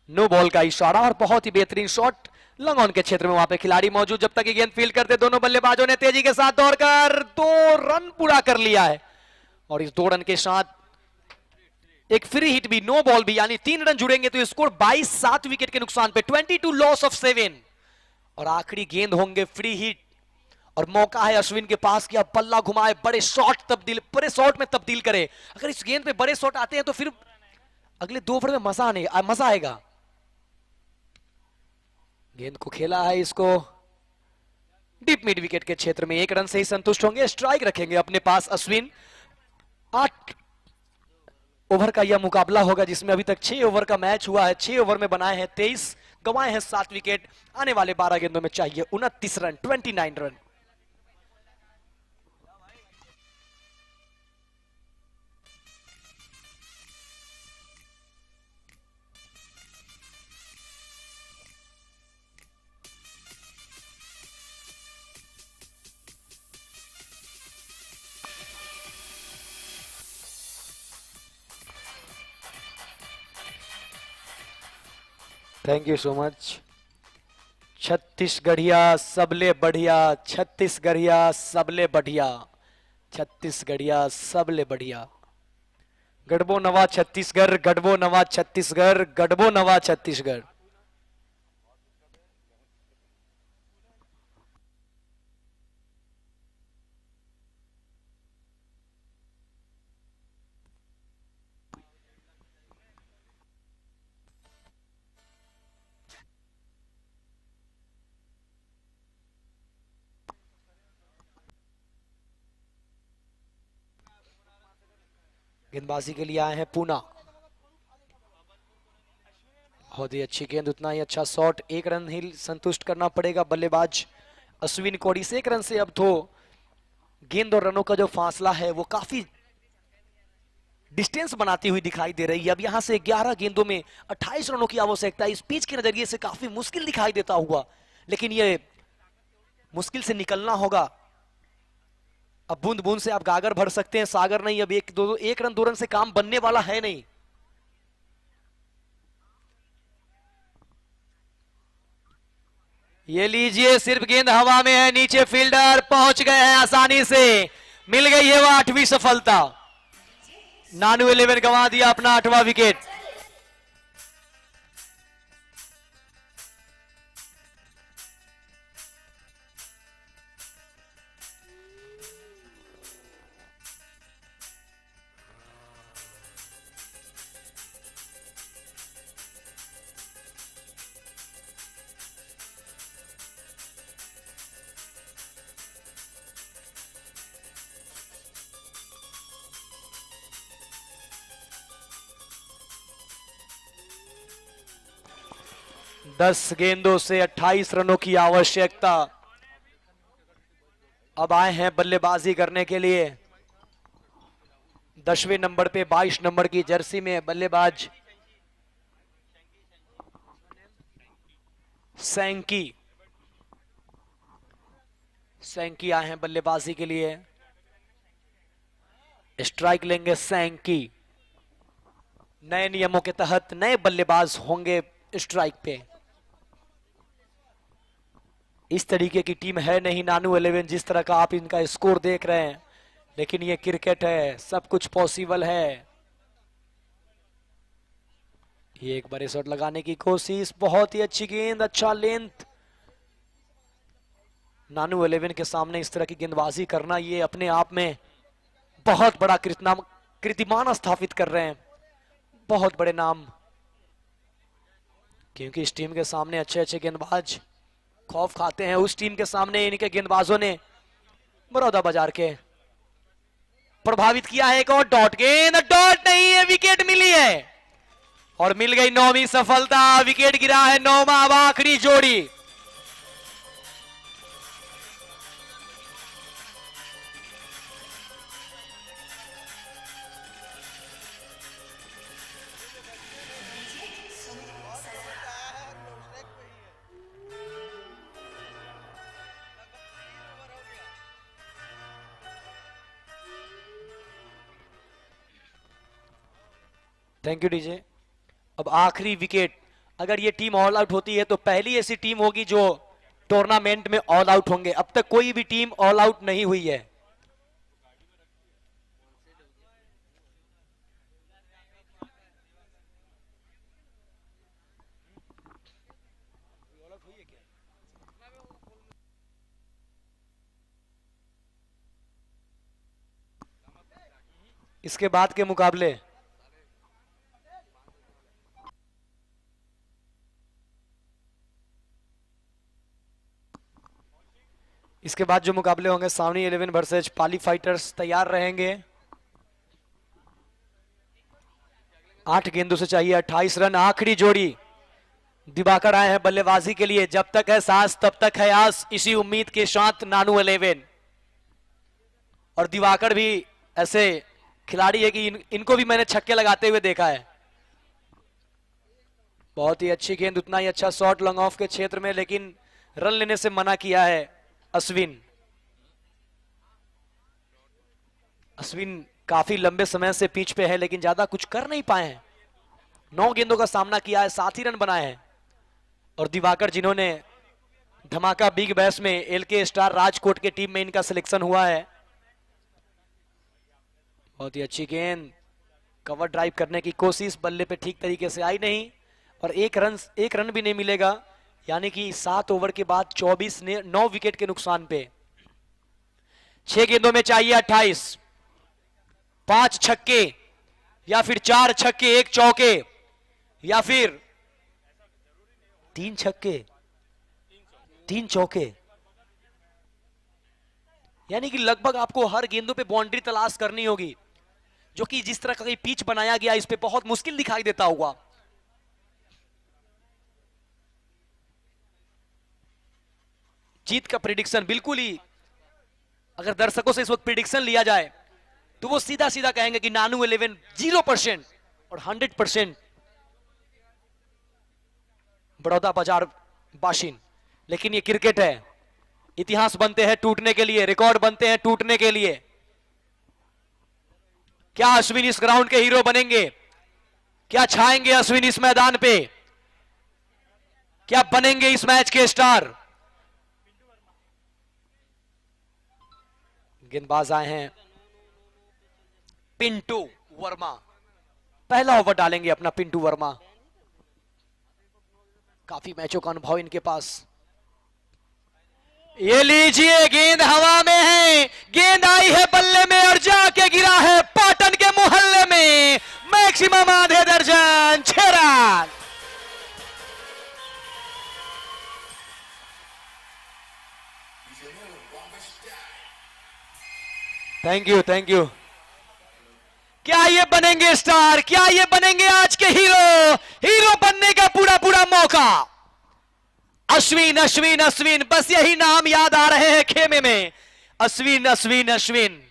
नो बॉल का इशारा और बहुत ही बेहतरीन शॉट लॉन्ग ऑन के क्षेत्र में, वहां पे खिलाड़ी मौजूद। जब तक ये गेंद फील्ड करते, दोनों बल्लेबाजों ने तेजी के साथ दौड़कर 2 रन पूरा कर लिया है और इस 2 रन के साथ एक फ्री हिट भी, नो बॉल भी, यानी 3 रन जुड़ेंगे तो स्कोर 22, 7 विकेट के नुकसान पे, 22 लॉस ऑफ 7। और आखिरी गेंद होंगे फ्री हिट और मौका है अश्विन के पास कि अब पल्ला घुमाए, बड़े शॉट में तब्दील करे। अगर इस गेंद पे बड़े शॉट आते हैं तो फिर अगले 2 ओवर में मजा आएगा। गेंद को खेला है, इसको डीप मिड विकेट के क्षेत्र में 1 रन से ही संतुष्ट होंगे। स्ट्राइक रखेंगे अपने पास अश्विन। 8 ओवर का यह मुकाबला होगा जिसमें अभी तक 6 ओवर का मैच हुआ है। 6 ओवर में बनाए हैं 23, गंवाए हैं 7 विकेट। आने वाले 12 गेंदों में चाहिए 29 run, 29 run. Thank you so much. छत्तीसगढ़िया सबले बढ़िया, छत्तीसगढ़िया सबले बढ़िया, छत्तीसगढ़िया सबले बढ़िया। गढ़बो नवा छत्तीसगढ़, गढ़बो नवा छत्तीसगढ़, गढ़बो नवा छत्तीसगढ़। गेंदबाजी के लिए आए हैं पूना। बहुत ही अच्छी गेंद, उतना ही अच्छा शॉट। 1 रन ही संतुष्ट करना पड़ेगा बल्लेबाज अश्विन को। इस 1 रन से अब तो गेंद और रनों का जो फासला है वो काफी डिस्टेंस बनाती हुई दिखाई दे रही है। अब यहां से 11 गेंदों में 28 रनों की आवश्यकता, इस पिच के नजरिए से काफी मुश्किल दिखाई देता हुआ, लेकिन ये मुश्किल से निकलना होगा। अब बूंद बूंद से आप गागर भर सकते हैं, सागर नहीं। अब 1 रन 2 रन से काम बनने वाला है नहीं। ये लीजिए, सिर्फ गेंद हवा में है, नीचे फील्डर पहुंच गए हैं आसानी से। मिल गई है वो 8वीं सफलता। नानू 11 गंवा दिया अपना 8वां विकेट। 10 गेंदों से 28 रनों की आवश्यकता। अब आए हैं बल्लेबाजी करने के लिए। 10वें नंबर पे 22 नंबर की जर्सी में बल्लेबाज सैंकी आए हैं बल्लेबाजी के लिए। स्ट्राइक लेंगे सैंकी। नए नियमों के तहत नए बल्लेबाज होंगे स्ट्राइक पे। इस तरीके की टीम है नहीं नानू 11 जिस तरह का आप इनका स्कोर देख रहे हैं, लेकिन ये क्रिकेट है, सब कुछ पॉसिबल है। ये एक बड़े शॉट लगाने की कोशिश, बहुत ही अच्छी गेंद, अच्छा लेंथ। नानू 11 के सामने इस तरह की गेंदबाजी करना ये अपने आप में बहुत बड़ा कीर्तिमान स्थापित कर रहे हैं, बहुत बड़े नाम। क्योंकि इस टीम के सामने अच्छे अच्छे गेंदबाज खौफ खाते हैं। उस टीम के सामने इनके गेंदबाजों ने बड़ौदा बाजार के प्रभावित किया है। एक और डॉट गेंद, डॉट नहीं है, विकेट मिली है और मिल गई 9वीं सफलता। विकेट गिरा है 9वां, अब आखिरी जोड़ी। Thank you DJ. अब आखिरी विकेट। अगर ये टीम ऑल आउट होती है तो पहली ऐसी टीम होगी जो टूर्नामेंट में ऑल आउट होंगे। अब तक कोई भी टीम ऑल आउट नहीं हुई है। इसके बाद के मुकाबले जो मुकाबले होंगे सावनी 11 वर्सेज पाली फाइटर्स तैयार रहेंगे। 8 गेंदों से चाहिए 28 रन। आखिरी जोड़ी दिवाकर आए हैं बल्लेबाजी के लिए। जब तक है सांस तब तक है आस, इसी उम्मीद के साथ नानू 11 और दिवाकर भी ऐसे खिलाड़ी है कि इनको भी मैंने छक्के लगाते हुए देखा है। बहुत ही अच्छी गेंद, उतना ही अच्छा शॉट लॉन्ग ऑफ के क्षेत्र में, लेकिन रन लेने से मना किया है अश्विन काफी लंबे समय से पिच पे है लेकिन ज्यादा कुछ कर नहीं पाए हैं। 9 गेंदों का सामना किया है, 7 ही रन बनाए हैं। और दिवाकर जिन्होंने धमाका बिग बैश में एलके स्टार राजकोट के टीम में इनका सिलेक्शन हुआ है। बहुत ही अच्छी गेंद, कवर ड्राइव करने की कोशिश, बल्ले पे ठीक तरीके से आई नहीं और एक रन भी नहीं मिलेगा। यानी कि 7 ओवर के बाद 24 ने 9 विकेट के नुकसान पे। 6 गेंदों में चाहिए 28। 5 छक्के या फिर 4 छक्के 1 चौके या फिर 3 छक्के 3 चौके। यानी कि लगभग आपको हर गेंदों पे बाउंड्री तलाश करनी होगी, जो कि जिस तरह का पिच बनाया गया इस पे बहुत मुश्किल दिखाई देता होगा। जीत का प्रिडिक्शन बिल्कुल ही, अगर दर्शकों से इस वक्त प्रिडिक्शन लिया जाए तो वो सीधा सीधा कहेंगे कि नानू 11 0% और 100% बड़ौदा बाजार बाशिन। लेकिन ये क्रिकेट है, इतिहास बनते हैं टूटने के लिए, रिकॉर्ड बनते हैं टूटने के लिए। क्या अश्विन इस ग्राउंड के हीरो बनेंगे? क्या छाएंगे अश्विन इस मैदान पे? क्या बनेंगे इस मैच के स्टार? गेंदबाज आए हैं पिंटू वर्मा। पहला ओवर डालेंगे अपना पिंटू वर्मा। काफी मैचों का अनुभव इनके पास। ये लीजिए, गेंद हवा में है, गेंद आई है बल्ले में और जाके गिरा है पाटन के मोहल्ले में। मैक्सिमम आधे दर्जन 6 रन। Thank you. क्या ये बनेंगे स्टार? क्या ये बनेंगे आज के हीरो? हीरो बनने का पूरा पूरा मौका। अश्विन अश्विन अश्विन, बस यही नाम याद आ रहे हैं खेमे में, अश्विन अश्विन अश्विन।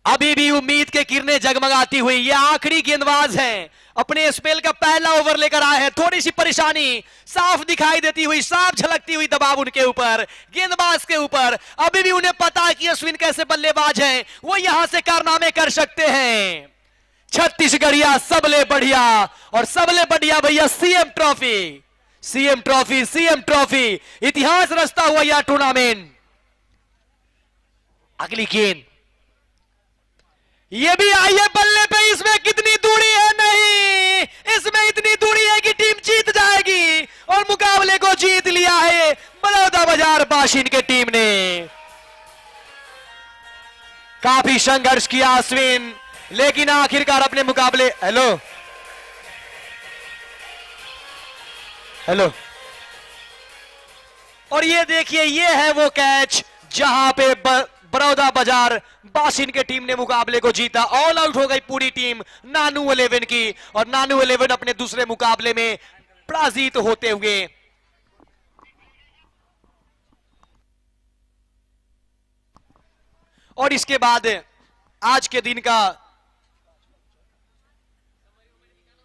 अभी भी उम्मीद के किरणें जगमगाती हुई ये आखिरी गेंदबाज हैं, अपने स्पेल का पहला ओवर लेकर आए हैं। थोड़ी सी परेशानी साफ दिखाई देती हुई, साफ झलकती हुई दबाव उनके ऊपर, गेंदबाज के ऊपर। अभी भी उन्हें पता है कि अश्विन कैसे बल्लेबाज हैं, वो यहां से कारनामे कर सकते हैं। छत्तीसगढ़िया सबले बढ़िया, और सबले बढ़िया भैया CM trophy, CM trophy, CM trophy. इतिहास रचता हुआ यह टूर्नामेंट। अगली गेंद ये भी आई है बल्ले पे, इसमें कितनी दूरी है? नहीं, इसमें इतनी दूरी है कि टीम जीत जाएगी, और मुकाबले को जीत लिया है बलौदाबाजार बाशिंद के टीम ने। काफी संघर्ष किया अश्विन, लेकिन आखिरकार अपने मुकाबले। हेलो हेलो, और ये देखिए, ये है वो कैच जहां पे बलौदाबाजार बाशिंद के टीम ने मुकाबले को जीता। ऑल आउट हो गई पूरी टीम नानू 11 की, और नानू 11 अपने दूसरे मुकाबले में पराजित होते हुए। और इसके बाद आज के दिन का